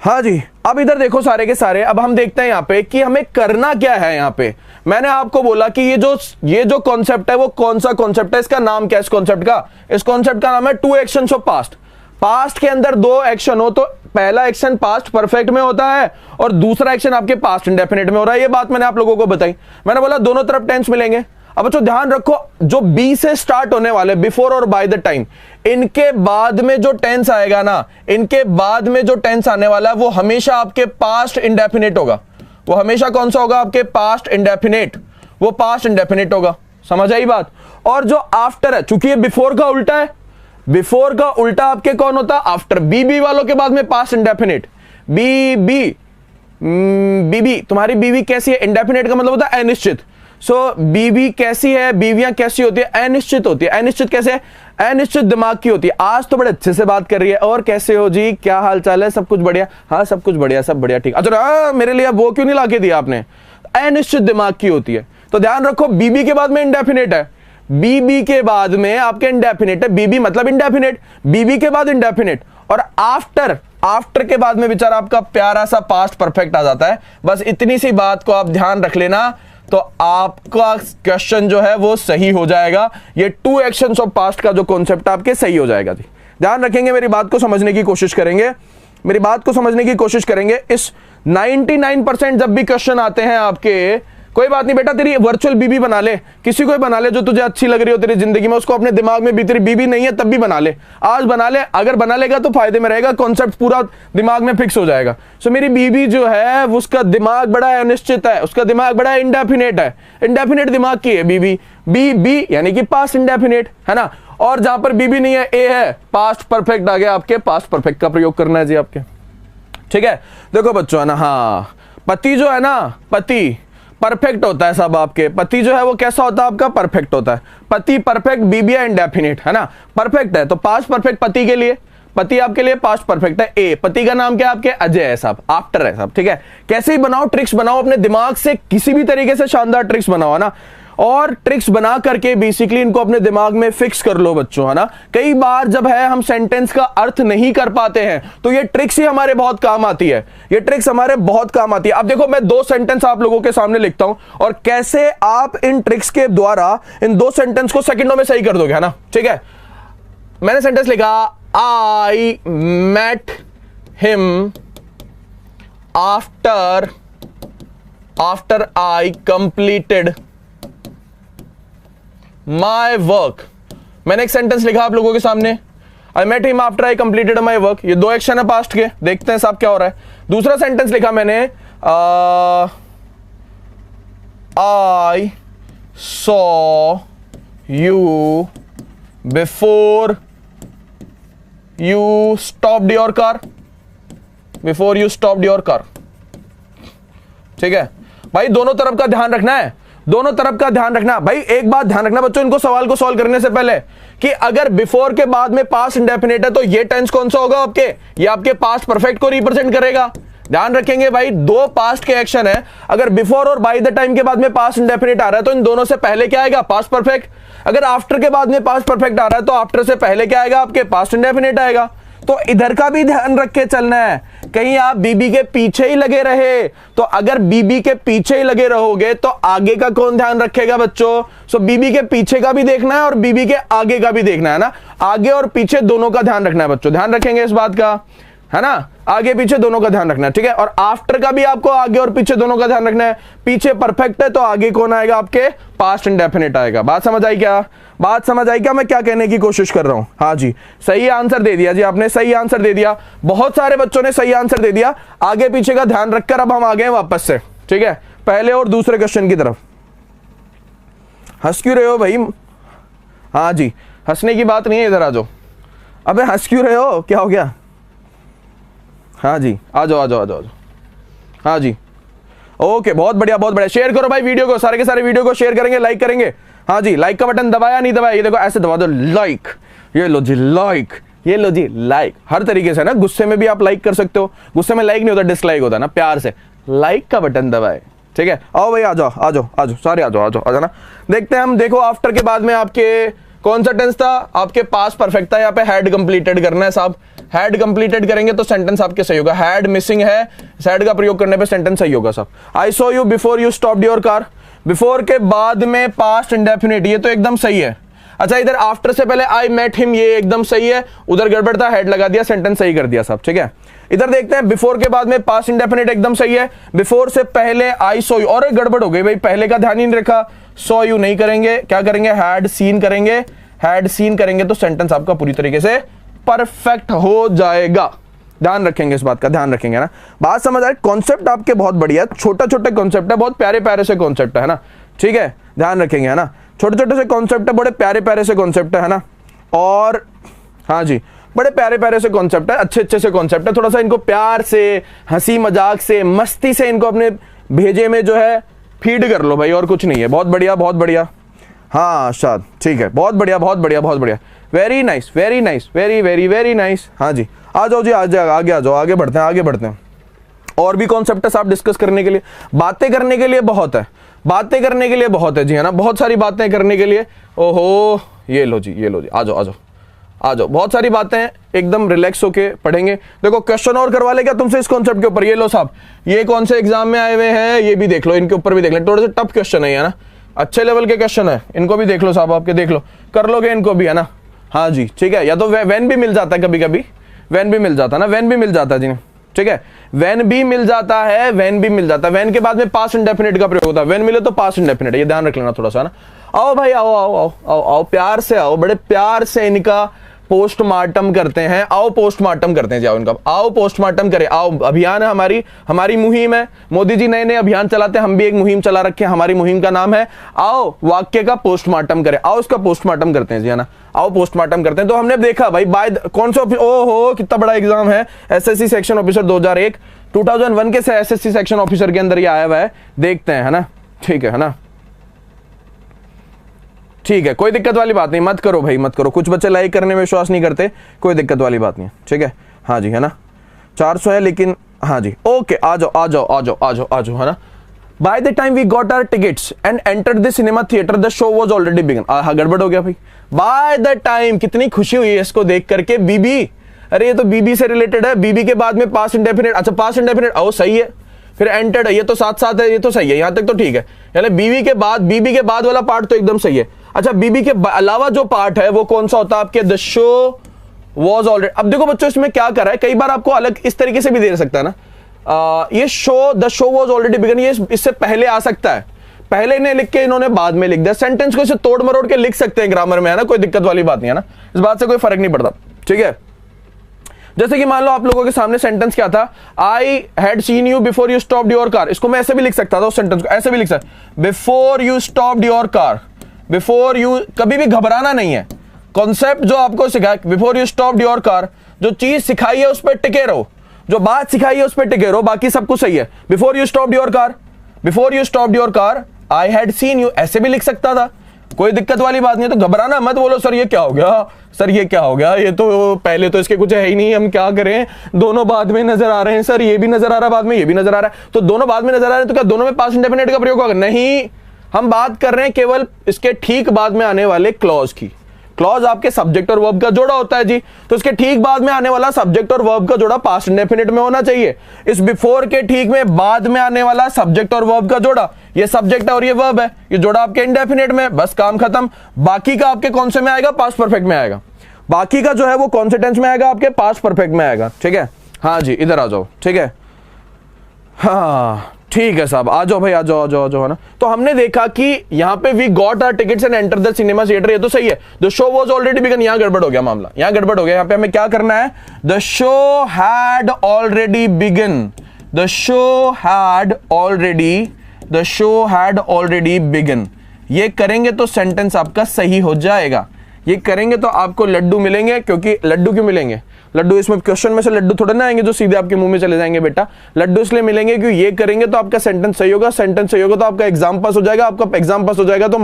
हाँ जी, अब इधर देखो सारे के सारे, अब हम देखते हैं यहाँ पे कि हमें करना क्या है। यहाँ पे मैंने आपको बोला कि ये जो कॉन्सेप्ट है वो कौन सा कॉन्सेप्ट है, इसका नाम क्या है इस कॉन्सेप्ट का? इस कॉन्सेप्ट का नाम है two actions of past. Past के अंदर दो एक्शन हो तो पहला एक्शन पास्ट परफेक्ट में होता है और दूसरा एक्शन आपके पास्ट इंडेफिनिट में हो रहा है। ये बात मैंने आप लोगों को बताई। मैंने बोला दोनों तरफ टेंस मिलेंगे। अब बच्चों ध्यान रखो, जो बी से स्टार्ट होने वाले बिफोर और बाय द टाइम, इनके बाद में जो टेंस आएगा ना, इनके बाद में जो टेंस आने वाला है वो हमेशा आपके पास्ट इंडेफिनिट होगा। वो हमेशा कौन सा होगा? आपके पास्ट इंडेफिनिट। वो पास्ट इंडेफिनिट होगा। समझ आई बात? और जो आफ्टर है, चूंकि ये बिफोर का उल्टा है, बिफोर का उल्टा आपके कौन होता है? आफ्टर। बीबी वालों के बाद में पास्ट इंडेफिनिट। बीबी बीबी, तुम्हारी बीवी कैसी है? इंडेफिनिट का मतलब होता है अनिश्चित। सो बीवी कैसी है? बीवियां कैसी होती है? अनिश्चित होती है। अनिश्चित कैसे है? अनिश्चित दिमाग की होती है। आज तो बड़े अच्छे से बात कर रही है। और कैसे हो जी, क्या हाल चाल है? सब कुछ बढ़िया? हाँ सब कुछ बढ़िया, सब बढ़िया, ठीक। अच्छा मेरे लिए वो क्यों नहीं लाके दिया आपने? अनिश्चित दिमाग की होती है। तो ध्यान रखो, बीबी के बाद में इंडेफिनिट है, बीबी के बाद में आपके इंडेफिनिट है। बीबी मतलब इंडेफिनिट, बीबी के बाद इंडेफिनिट, और आफ्टर, आफ्टर के बाद में बेचारा आपका प्यारा सा पास्ट परफेक्ट आ जाता है। बस इतनी सी बात को आप ध्यान रख लेना तो आपका क्वेश्चन जो है वो सही हो जाएगा। ये टू एक्शंस ऑफ पास्ट का जो कॉन्सेप्ट आपके सही हो जाएगा जी। ध्यान रखेंगे, मेरी बात को समझने की कोशिश करेंगे, मेरी बात को समझने की कोशिश करेंगे। इस 99% जब भी क्वेश्चन आते हैं आपके, कोई बात नहीं बेटा, तेरी वर्चुअल बीबी बना ले, किसी को बना ले जो तुझे अच्छी लग रही हो तेरी जिंदगी में, उसको अपने दिमाग में भी, तेरी बीबी नहीं है तब भी बना ले, आज बना ले। अगर बना लेगा तो फायदे में रहेगा, कॉन्सेप्ट पूरा दिमाग में फिक्स हो जाएगा। सो मेरी बीबी जो है उसका दिमाग बड़ा अनिश्चित है, उसका दिमाग बड़ा इंडेफिनिट है, इंडेफिनिट दिमाग की है बीबी। बी यानी कि पास्ट इंडेफिनिट है ना। और जहां पर बीबी नहीं है, ए है, पास्ट परफेक्ट आ गया आपके, पास्ट परफेक्ट का प्रयोग करना है जी आपके, ठीक है। देखो बच्चों है ना, हाँ पति जो है ना, पति परफेक्ट होता है सब आपके। पति जो है वो कैसा होता है आपका? परफेक्ट होता है। पति परफेक्ट, बीबी इंडेफिनिट है ना, परफेक्ट है। तो पास्ट परफेक्ट पति के लिए, पति आपके लिए पास्ट परफेक्ट है। ए, पति का नाम क्या है आपके? अजय है साहब, आफ्टर है साहब, ठीक है। कैसे ही बनाओ, ट्रिक्स बनाओ अपने दिमाग से, किसी भी तरीके से शानदार ट्रिक्स बनाओ, है ना। और ट्रिक्स बना करके बेसिकली इनको अपने दिमाग में फिक्स कर लो बच्चों, है ना। कई बार जब है हम सेंटेंस का अर्थ नहीं कर पाते हैं तो ये ट्रिक्स ही हमारे बहुत काम आती है, ये ट्रिक्स हमारे बहुत काम आती है। अब देखो मैं दो सेंटेंस आप लोगों के सामने लिखता हूं और कैसे आप इन ट्रिक्स के द्वारा इन दो सेंटेंस को सेकंडों में सही कर दोगे, है ना, ठीक है। मैंने सेंटेंस लिखा, I met him after I completed my work. मैंने एक सेंटेंस लिखा आप लोगों के सामने, I met him after I completed my work. ये दो एक्शन है पास्ट के, देखते हैं साहब क्या हो रहा है। दूसरा सेंटेंस लिखा मैंने, I saw you before you stopped your car, before you stopped your car, ठीक है भाई। दोनों तरफ का ध्यान रखना है, दोनों तरफ का ध्यान रखना भाई। एक बात ध्यान रखना बच्चों, इनको सवाल को सॉल्व करने से पहले, कि अगर बिफोर के बाद में पास्ट इंडेफिनिट है तो ये टेंस कौन सा होगा आपके? ये आपके पास्ट परफेक्ट को रिप्रेजेंट करेगा। ध्यान रखेंगे भाई, दो पास्ट के एक्शन है, अगर बिफोर और बाय द टाइम के बाद में पास्ट इंडेफिनिट आ रहा है तो इन दोनों से पहले क्या आएगा? Past perfect. अगर आफ्टर के बाद में पास्ट परफेक्ट आ रहा है तो आफ्टर से पहले क्या आएगा आपके? पास्ट इंडेफिनिट आएगा। तो इधर का भी ध्यान रख के चलना है, कहीं आप बीबी के पीछे ही लगे रहे तो, अगर बीबी के पीछे ही लगे रहोगे तो आगे का कौन ध्यान रखेगा बच्चों? सो बीबी के पीछे का भी देखना है और बीबी के आगे का भी देखना है ना, आगे और पीछे दोनों का ध्यान रखना है बच्चों। ध्यान रखेंगे इस बात का, है ना, आगे पीछे दोनों का ध्यान रखना है, ठीक है। और आफ्टर का भी आपको आगे और पीछे दोनों का ध्यान रखना है। पीछे परफेक्ट है तो आगे कौन आएगा आपके? पास्ट इंडेफिनिट आएगा। बात समझ आई क्या? बात समझ आई क्या मैं क्या कहने की कोशिश कर रहा हूं? हाँ जी, सही आंसर दे दिया जी आपने, सही आंसर दे दिया। बहुत सारे बच्चों ने सही आंसर दे दिया। आगे पीछे का ध्यान रखकर अब हम आ गए वापस से, ठीक है, पहले और दूसरे क्वेश्चन की तरफ। हंस क्यों रहे हो भाई? हाँ जी, हंसने की बात नहीं है, इधर आ जाओ। अबे हंस क्यों रहे हो, क्या हो गया? हाँ जी, आ जाओ आ जाओ आ जाओ। हाँ जी, ओके, बहुत बढ़िया बहुत बढ़िया। शेयर करो भाई वीडियो को, सारे के सारे वीडियो को शेयर करेंगे, लाइक करेंगे। हाँ जी, लाइक का बटन दबाया नहीं दबाया? ये देखो ऐसे दबा दो, लाइक, ये लो जी लाइक, ये लो जी लाइक। हर तरीके से ना, गुस्से में भी आप लाइक कर सकते हो, गुस्से में लाइक नहीं होता, डिसलाइक होता ना, प्यार से लाइक का बटन दबाए, ठीक है। आओ भाई आ जाओ आ जाओ आ जाओ, सारे आ जाओ आ जाओ आ जाओ ना। देखते हैं हम, देखो आफ्टर के बाद में आपके कौन सा टेंस था आपके पास परफेक्ट था, यहाँ पे हैड कंप्लीटेड करना है साहब, हैड कंप्लीटेड करेंगे तो सेंटेंस आपके सही होगा। हैड मिसिंग है, हैड का प्रयोग करने पे सेंटेंस सही होगा साहब। I saw you before you stopped your car, before के बाद में पास्ट इंडेफिनिट, ये तो एकदम सही है। अच्छा इधर आफ्टर से पहले आई मेट हिम, ये एकदम सही है, उधर गड़बड़ था, हेड लगा दिया, सेंटेंस सही कर दिया साहब, ठीक है। इधर देखते हैं बिफोर के बाद में पास्ट इंडेफिनिट एकदम सही है, बिफोर से पहले आई सॉ यू, और गड़बड़ हो गई भाई, पहले का ध्यान ही नहीं रखा, सॉ यू नहीं करेंगे, क्या करेंगे हैड सीन करेंगे, हैड सीन करेंगे तो सेंटेंस आपका पूरी तरीके से परफेक्ट हो जाएगा। ध्यान रखेंगे, इस बात का ध्यान रखेंगे ना, बात समझ आए। कॉन्सेप्ट आपके बहुत बढ़िया, छोटा छोटा कॉन्सेप्ट है, बहुत प्यारे प्यारे से कॉन्सेप्ट है ना, ठीक है, ध्यान रखेंगे है ना, छोटे छोटे से कॉन्सेप्ट है, बड़े प्यारे प्यारे से कॉन्सेप्ट है ना, और हाँ जी बड़े प्यारे प्यारे से कॉन्सेप्ट है, अच्छे अच्छे से कॉन्सेप्ट है, थोड़ा सा इनको प्यार से, हंसी मजाक से, मस्ती से इनको अपने भेजे में जो है फीड कर लो भाई, और कुछ नहीं है। बहुत बढ़िया बहुत बढ़िया, हाँ शाद ठीक है, बहुत बढ़िया बहुत बढ़िया बहुत बढ़िया, very nice very nice, very very very nice. हाँ जी आ जाओ जी, आ जाओ, आगे आ जाओ, आगे बढ़ते हैं आगे बढ़ते हैं। और भी कॉन्सेप्ट है साहब डिस्कस करने के लिए, बातें करने के लिए बहुत है, बातें करने के लिए बहुत है जी, है ना, बहुत सारी बातें करने के लिए। ओहो ये लो जी, ये लो जी, आ जाओ आ जाओ आ जाओ, बहुत सारी बातें हैं, एकदम रिलैक्स होके पढ़ेंगे। देखो क्वेश्चन और करवा ले क्या तुमसे इस कॉन्सेप्ट के ऊपर, ये लो साहब, ये कौन से एग्जाम में आए हुए हैं ये भी देख लो, इनके ऊपर भी देख ले, थोड़े से टफ क्वेश्चन है ना, अच्छे लेवल के क्वेश्चन है, इनको भी देख लो साहब, आपके देख लो, कर लोगे इनको भी है ना। हाँ जी ठीक है, या तो वैन भी मिल जाता है, कभी कभी वैन भी मिल जाता है ना, वैन भी मिल जाता है जी, ठीक है, वैन भी मिल जाता है, वैन भी मिल जाता है, वैन के बाद में पास्ट इंडेफिनिट का प्रयोग होता है, वैन मिले तो पास्ट इंडेफिनिट, ये ध्यान रख लेना थोड़ा सा ना। आओ भाई आओ आओ आओ आओ आओ, प्यार से आओ, बड़े प्यार से इनका पोस्टमार्टम करते हैं, आओ पोस्टमार्टम करते हैं, जाओ इनका, आओ पोस्टमार्टम करें, आओ अभियान है हमारी मुहिम है, मोदी जी नए नए अभियान चलाते हैं, हम भी एक मुहिम चला रखे हैं, हमारी मुहिम का नाम है आओ वाक्य का पोस्टमार्टम करें, आओ इसका पोस्टमार्टम करते हैं जी, है ना, आओ पोस्टमार्टम करते हैं। तो हमने देखा भाई बाय कौन सा, ओहो कितना बड़ा एग्जाम है, एसएससी सेक्शन ऑफिसर 2001 2001 के एसएससी सेक्शन ऑफिसर के अंदर ये आया हुआ है, देखते हैं है ना, ठीक है ना, ठीक है, कोई दिक्कत वाली बात नहीं, मत करो भाई मत करो, कुछ बच्चे लाइक करने में विश्वास नहीं करते, कोई दिक्कत वाली बात नहीं है, ठीक है। हाँ जी है ना, 400 है लेकिन, हाँ जी ओके, आ जाओ आ जाओ आ जाओ आ जाओ आ जाओ, है ना। By the time we got our tickets and entered the cinema theatre the show was already began, हाँ गड़बड़ हो गया भाई, बाय द टाइम, कितनी खुशी हुई है इसको देख करके, बीबी, अरे ये तो बीबी से रिलेटेड है, बीबी के बाद में पास्ट इंडेफिनिट, अच्छा पास्ट इंडेफिनिट ओ सही है, फिर एंटर्ड है, ये तो साथ साथ है, ये तो सही है, यहां तक तो ठीक है, यानी बीबी के बाद वाला पार्ट तो एकदम सही है। अच्छा बीबी के अलावा जो पार्ट है वो कौन सा होता है आपके, द शो वॉज ऑलरेडी, अब देखो बच्चों इसमें क्या कर रहा है, कई बार आपको अलग इस तरीके से भी दे सकता है ना, ये show the show was already began, ये इससे पहले आ सकता है, पहले ने लिख के इन्होंने बाद में लिख दिया, सेंटेंस को इसे तोड़ मरोड़ के लिख सकते हैं ग्रामर में, है ना, कोई दिक्कत वाली बात नहीं है ना, इस बात से कोई फर्क नहीं पड़ता, ठीक है। जैसे कि मान लो आप लोगों के सामने सेंटेंस क्या था, I had seen you before you stopped your car, इसको मैं ऐसे भी लिख सकता था, उस सेंटेंस को ऐसे भी लिख सकता, before you stopped your car, before you, कभी भी घबराना नहीं है, कॉन्सेप्ट जो आपको सिखाया, before you stopped your car, जो चीज सिखाई है उस पर टिके रहो, जो बात सिखाई है उस पर टिके रहो, बाकी सब कुछ सही है। Before you stopped your car, before you stopped your car, I had seen you, ऐसे भी लिख सकता था, कोई दिक्कत वाली बात नहीं है। तो घबराना मत, बोलो सर ये क्या हो गया, सर ये क्या हो गया, ये तो पहले तो इसके कुछ है ही नहीं, हम क्या करें, दोनों बाद में नजर आ रहे हैं सर, ये भी नजर आ रहा है बाद में, ये भी नजर आ रहा है, तो दोनों बाद में नजर आ रहे हैं, तो क्या दोनों में पास्ट इंडेफिनिट का प्रयोग होगा? नहीं, हम बात कर रहे हैं केवल इसके ठीक बाद में आने वाले क्लॉज की। क्लॉज आपके सब्जेक्ट और वर्ब का जोड़ा होता है जी, तो इसके ठीक बाद में आने वाला सब्जेक्ट और वर्ब का जोड़ा पास्ट इंडेफिनिट में होना चाहिए। इस बिफोर के ठीक में बाद में आने वाला सब्जेक्ट और वर्ब का जोड़ा, ये सब्जेक्ट है और ये वर्ब है, ये जोड़ा आपके इंडेफिनिट में, बस काम खत्म। बाकी का आपके कौन से में आएगा? पास्ट परफेक्ट में आएगा। बाकी का जो है वो कौन से टेंस में आएगा? आपके पास्ट परफेक्ट में आएगा। ठीक है, हाँ जी, इधर आ जाओ। ठीक है, हाँ ठीक है साहब, आ जाओ भाई, आ जाओ आ जाओ आ जाओ, है ना। तो हमने देखा कि यहाँ पे we got our tickets and enter the cinema theatre, ये तो सही है। The show was already began, यहाँ गड़बड़ हो गया मामला, यहाँ गड़बड़ हो गया। यहाँ पे हमें क्या करना है? The show had already began, the show had already, the show had already began. ये करेंगे तो सेंटेंस आपका सही हो जाएगा। ये करेंगे तो आपको लड्डू मिलेंगे, क्योंकि लड्डू क्यों मिलेंगे? लड्डू इसमें क्वेश्चन में से लड्डू थोड़े ना आएंगे जो सीधे आपके मुंह में चले जाएंगे बेटा। लड्डू इसलिए मिलेंगे क्योंकि ये करेंगे तो आपका सेंटेंस सही होगा, सेंटेंस सही होगा तो आपका एग्जाम पास हो जाएगा। आपका एग्जाम पास हो जाएगा तो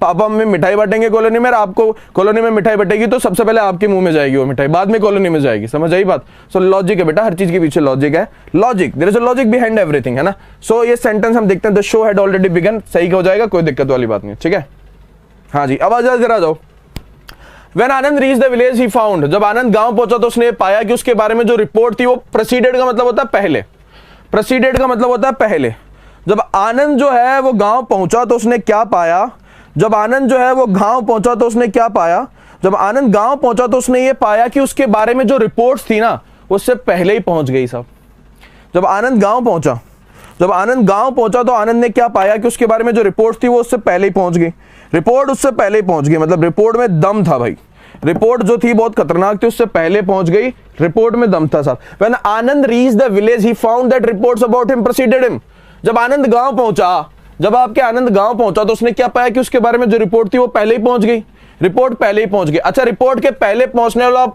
पापा मम्मी मिठाई बांटेंगे कॉलोनी में, आपको कॉलोनी में मिठाई बटेगी तो सबसे पहले आपके मुंह में जाएगी वो मिठाई, बाद में कॉलोनी में जाएगी। समझ आई बात? सो लॉजिक है बेटा, हर चीज के पीछे लॉजिक है। Logic, there is a logic behind everything, है ना। सो ये सेंटेंस हम देखते हैं, the show had already began, सही हो जाएगा, कोई दिक्कत वाली बात नहीं। ठीक है, हाँ जी, अब आ जाओ, जरा जाओ। When Anand reach the village he found, जब आनंद गांव पहुंचा तो उसने पाया कि उसके बारे में जो रिपोर्ट थी वो प्रेसिडेड का मतलब होता है पहले, प्रेसिडेड का मतलब होता है पहले। जब आनंद जो है वो गांव पहुंचा तो उसने क्या पाया, जब आनंद जो है वो गांव पहुंचा तो उसने क्या पाया, जब आनंद गांव पहुंचा तो उसने ये पाया कि उसके बारे में जो रिपोर्ट्स थी ना उससे पहले ही पहुंच गई सब। जब आनंद गांव पहुंचा, जब आनंद गांव पहुंचा तो आनंद ने क्या पाया कि उसके बारे में जो रिपोर्ट थी वो उससे पहले ही पहुंच गई, रिपोर्ट उससे पहले ही पहुंच गई, मतलब रिपोर्ट में दम था भाई, रिपोर्ट जो थी बहुत खतरनाक थी, उससे पहले पहुंच गई, रिपोर्ट में दम था साहब। When Anand reach the village he found that reports about him preceded him, जब आनंद गांव पहुंचा, जब आपके आनंद गांव पहुंचा तो उसने क्या पाया कि उसके बारे में जो रिपोर्ट थी वो पहले ही पहुंच गई, रिपोर्ट पहले ही पहुंच गई। अच्छा, रिपोर्ट के पहले पहुंचने वाला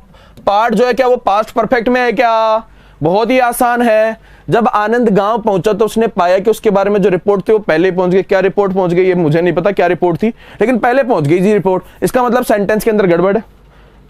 पार्ट जो है क्या वो पास्ट परफेक्ट में है क्या? बहुत ही आसान है। जब आनंद गांव पहुंचा तो उसने पाया कि उसके बारे में जो रिपोर्ट थी वो पहले ही पहुंच गई। क्या रिपोर्ट पहुंच गई ये मुझे नहीं पता क्या रिपोर्ट थी, लेकिन पहले पहुंच गई जी रिपोर्ट। इसका मतलब सेंटेंस के अंदर गड़बड़ है।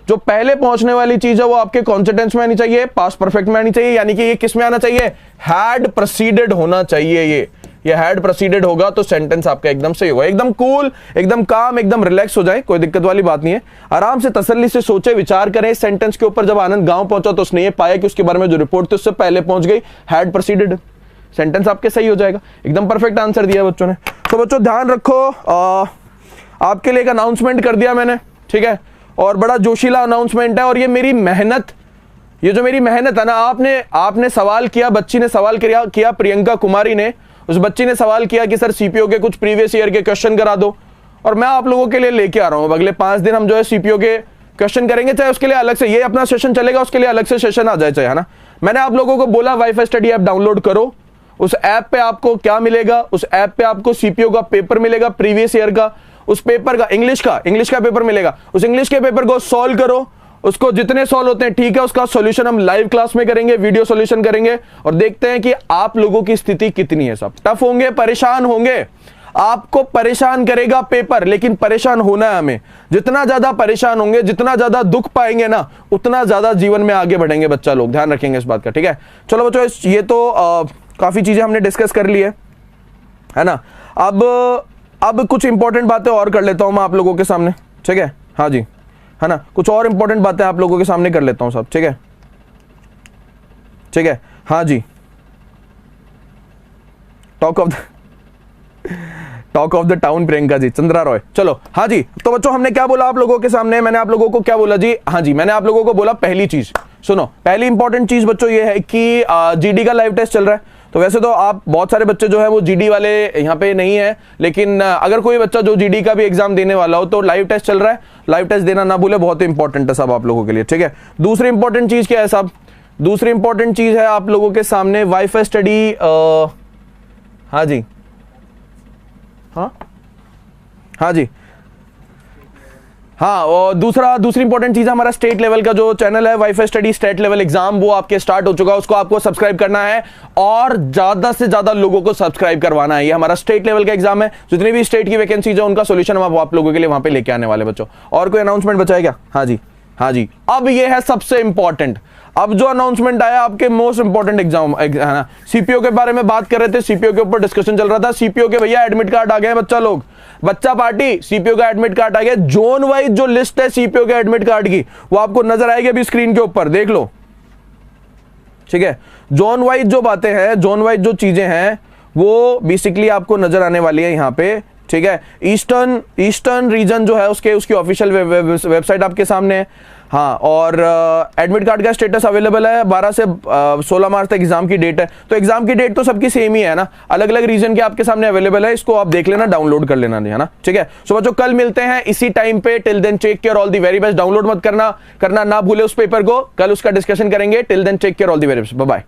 जो पहले पहुंचने वाली चीज है वो आपके कॉन्सिक्वेंस में आनी चाहिए, पास्ट परफेक्ट में आनी चाहिए, यानी कि ये किस में आना चाहिए? हैड प्रोसीडेड होना चाहिए। ये हैड प्रोसीडेड होगा तो सेंटेंस आपका एकदम सही होगा। एकदम कूल, एकदम काम, एकदम रिलैक्स हो जाए, कोई दिक्कत वाली बात नहीं है। आराम से तसल्ली से सोचे विचार करें इस सेंटेंस के ऊपर। जब आनंद गांव पहुंचा तो उसने ये पाया कि उसके बारे में जो रिपोर्ट थी उससे पहले पहुंच गई, हैड प्रोसीडेड, सेंटेंस आपके सही हो जाएगा। एकदम परफेक्ट आंसर दिया बच्चों ने। तो बच्चों ध्यान रखो, आपके लिए एक अनाउंसमेंट कर दिया मैंने, ठीक है, और बड़ा जोशीला अनाउंसमेंट है। और ये मेरी मेहनत, ये जो मेरी मेहनत है ना, आपने सवाल किया, बच्ची ने सवाल किया प्रियंका कुमारी ने, उस बच्ची ने सवाल किया कि सर सीपीओ के कुछ प्रीवियस ईयर के क्वेश्चन करा दो, और मैं आप लोगों के लिए लेके आ रहा हूं। अगले 5 दिन हम जो है सीपीओ के क्वेश्चन करेंगे, चाहे उसके लिए अलग से ये अपना सेशन चलेगा, उसके लिए अलग से सेशन आ जाए, चाहे, है ना। मैंने आप लोगों को बोला वाईफाई स्टडी ऐप डाउनलोड करो। उस ऐप पे आपको क्या मिलेगा? उस ऐप पे आपको सीपीओ का पेपर मिलेगा प्रीवियस ईयर का, उस पेपर का इंग्लिश का पेपर मिलेगा। उस इंग्लिश के पेपर को सॉल्व करो, उसको जितने सॉल्व होते हैं ठीक है, उसका सॉल्यूशन हम लाइव क्लास में करेंगे, वीडियो सॉल्यूशन करेंगे, और देखते हैं कि आप लोगों की स्थिति कितनी है। सब टफ होंगे, परेशान होंगे, आपको परेशान करेगा पेपर, लेकिन परेशान होना है हमें। जितना ज्यादा परेशान होंगे, जितना ज्यादा दुख पाएंगे ना, उतना ज्यादा जीवन में आगे बढ़ेंगे बच्चा लोग। ध्यान रखेंगे इस बात का, ठीक है। चलो बच्चों, ये तो काफी चीजें हमने डिस्कस कर ली है ना। अब कुछ इंपॉर्टेंट बातें और कर लेता हूं मैं आप लोगों के सामने, ठीक है। हाँ जी, है ना, कुछ और इंपॉर्टेंट बातें आप लोगों के सामने कर लेता हूं सब, ठीक है, ठीक है। हाँ जी, talk of the town Priyanka जी, चंद्रा रॉय। चलो हाँ जी, तो बच्चों हमने क्या बोला आप लोगों के सामने? मैंने आप लोगों को क्या बोला जी? हाँ जी, मैंने आप लोगों को बोला पहली चीज, सुनो, पहली इंपॉर्टेंट चीज बच्चों ये है कि जीडी का लाइव टेस्ट चल रहा है। तो वैसे तो आप बहुत सारे बच्चे जो है वो जीडी वाले यहाँ पे नहीं है, लेकिन अगर कोई बच्चा जो जीडी का भी एग्जाम देने वाला हो तो लाइव टेस्ट चल रहा है, लाइव टेस्ट देना ना भूले, बहुत इंपॉर्टेंट है सब आप लोगों के लिए, ठीक है। दूसरी इंपॉर्टेंट चीज क्या है साहब? दूसरी इंपॉर्टेंट चीज है आप लोगों के सामने वाईफाई स्टडी। हाँ जी, हाँ जी, हाँ, और दूसरी इंपॉर्टेंट चीज हमारा स्टेट लेवल का जो चैनल है wifi steady state level exam, वो आपके स्टार्ट हो चुका है। उसको आपको सब्सक्राइब करना है और ज्यादा से ज्यादा लोगों को सब्सक्राइब करवाना है। ये हमारा स्टेट लेवल का एग्जाम है। जितनी भी स्टेट की वैकेंसीज है उनका सोल्यूशन हम आप लोगों के लिए वहां पे लेके आने वाले बच्चों। और कोई अनाउंसमेंट बचा है क्या? हाँ जी, हाँ जी, अब ये है सबसे इंपॉर्टेंट। अब जो अनाउंसमेंट आया आपके मोस्ट इंपॉर्टेंट एग्जाम है ना, सीपीओ के बारे में बात कर रहे थे, सीपीओ के ऊपर डिस्कशन चल रहा था। सीपीओ के भैया एडमिट कार्ड आ गए बच्चा लोग, बच्चा पार्टी, सीपीओ का एडमिट कार्ड आ गया। जोन वाइज जो लिस्ट है सीपीओ के एडमिट कार्ड की वो आपको नजर आएगी अभी स्क्रीन के ऊपर, देख लो, ठीक है। जोन वाइज जो बातें हैं, जोन वाइज जो चीजें हैं वो बेसिकली आपको नजर आने वाली है यहाँ पे, ठीक है। ईस्टर्न रीजन जो है उसकी ऑफिशियल वेबसाइट आपके सामने है। हाँ, और एडमिट कार्ड का स्टेटस अवेलेबल है। 12 से 16 मार्च तक एग्जाम की डेट है। तो एग्जाम की डेट तो सबकी सेम ही है ना, अलग अलग रीजन के आपके सामने अवेलेबल है। इसको आप देख लेना, डाउनलोड कर लेना, है ना, ठीक है। सो बच्चों कल मिलते हैं इसी टाइम पे। Till then take care, all the very best. Download मत करना ना भूले उस पेपर को, कल उसका डिस्कशन करेंगे। Till then take care, all the very best, bye bye.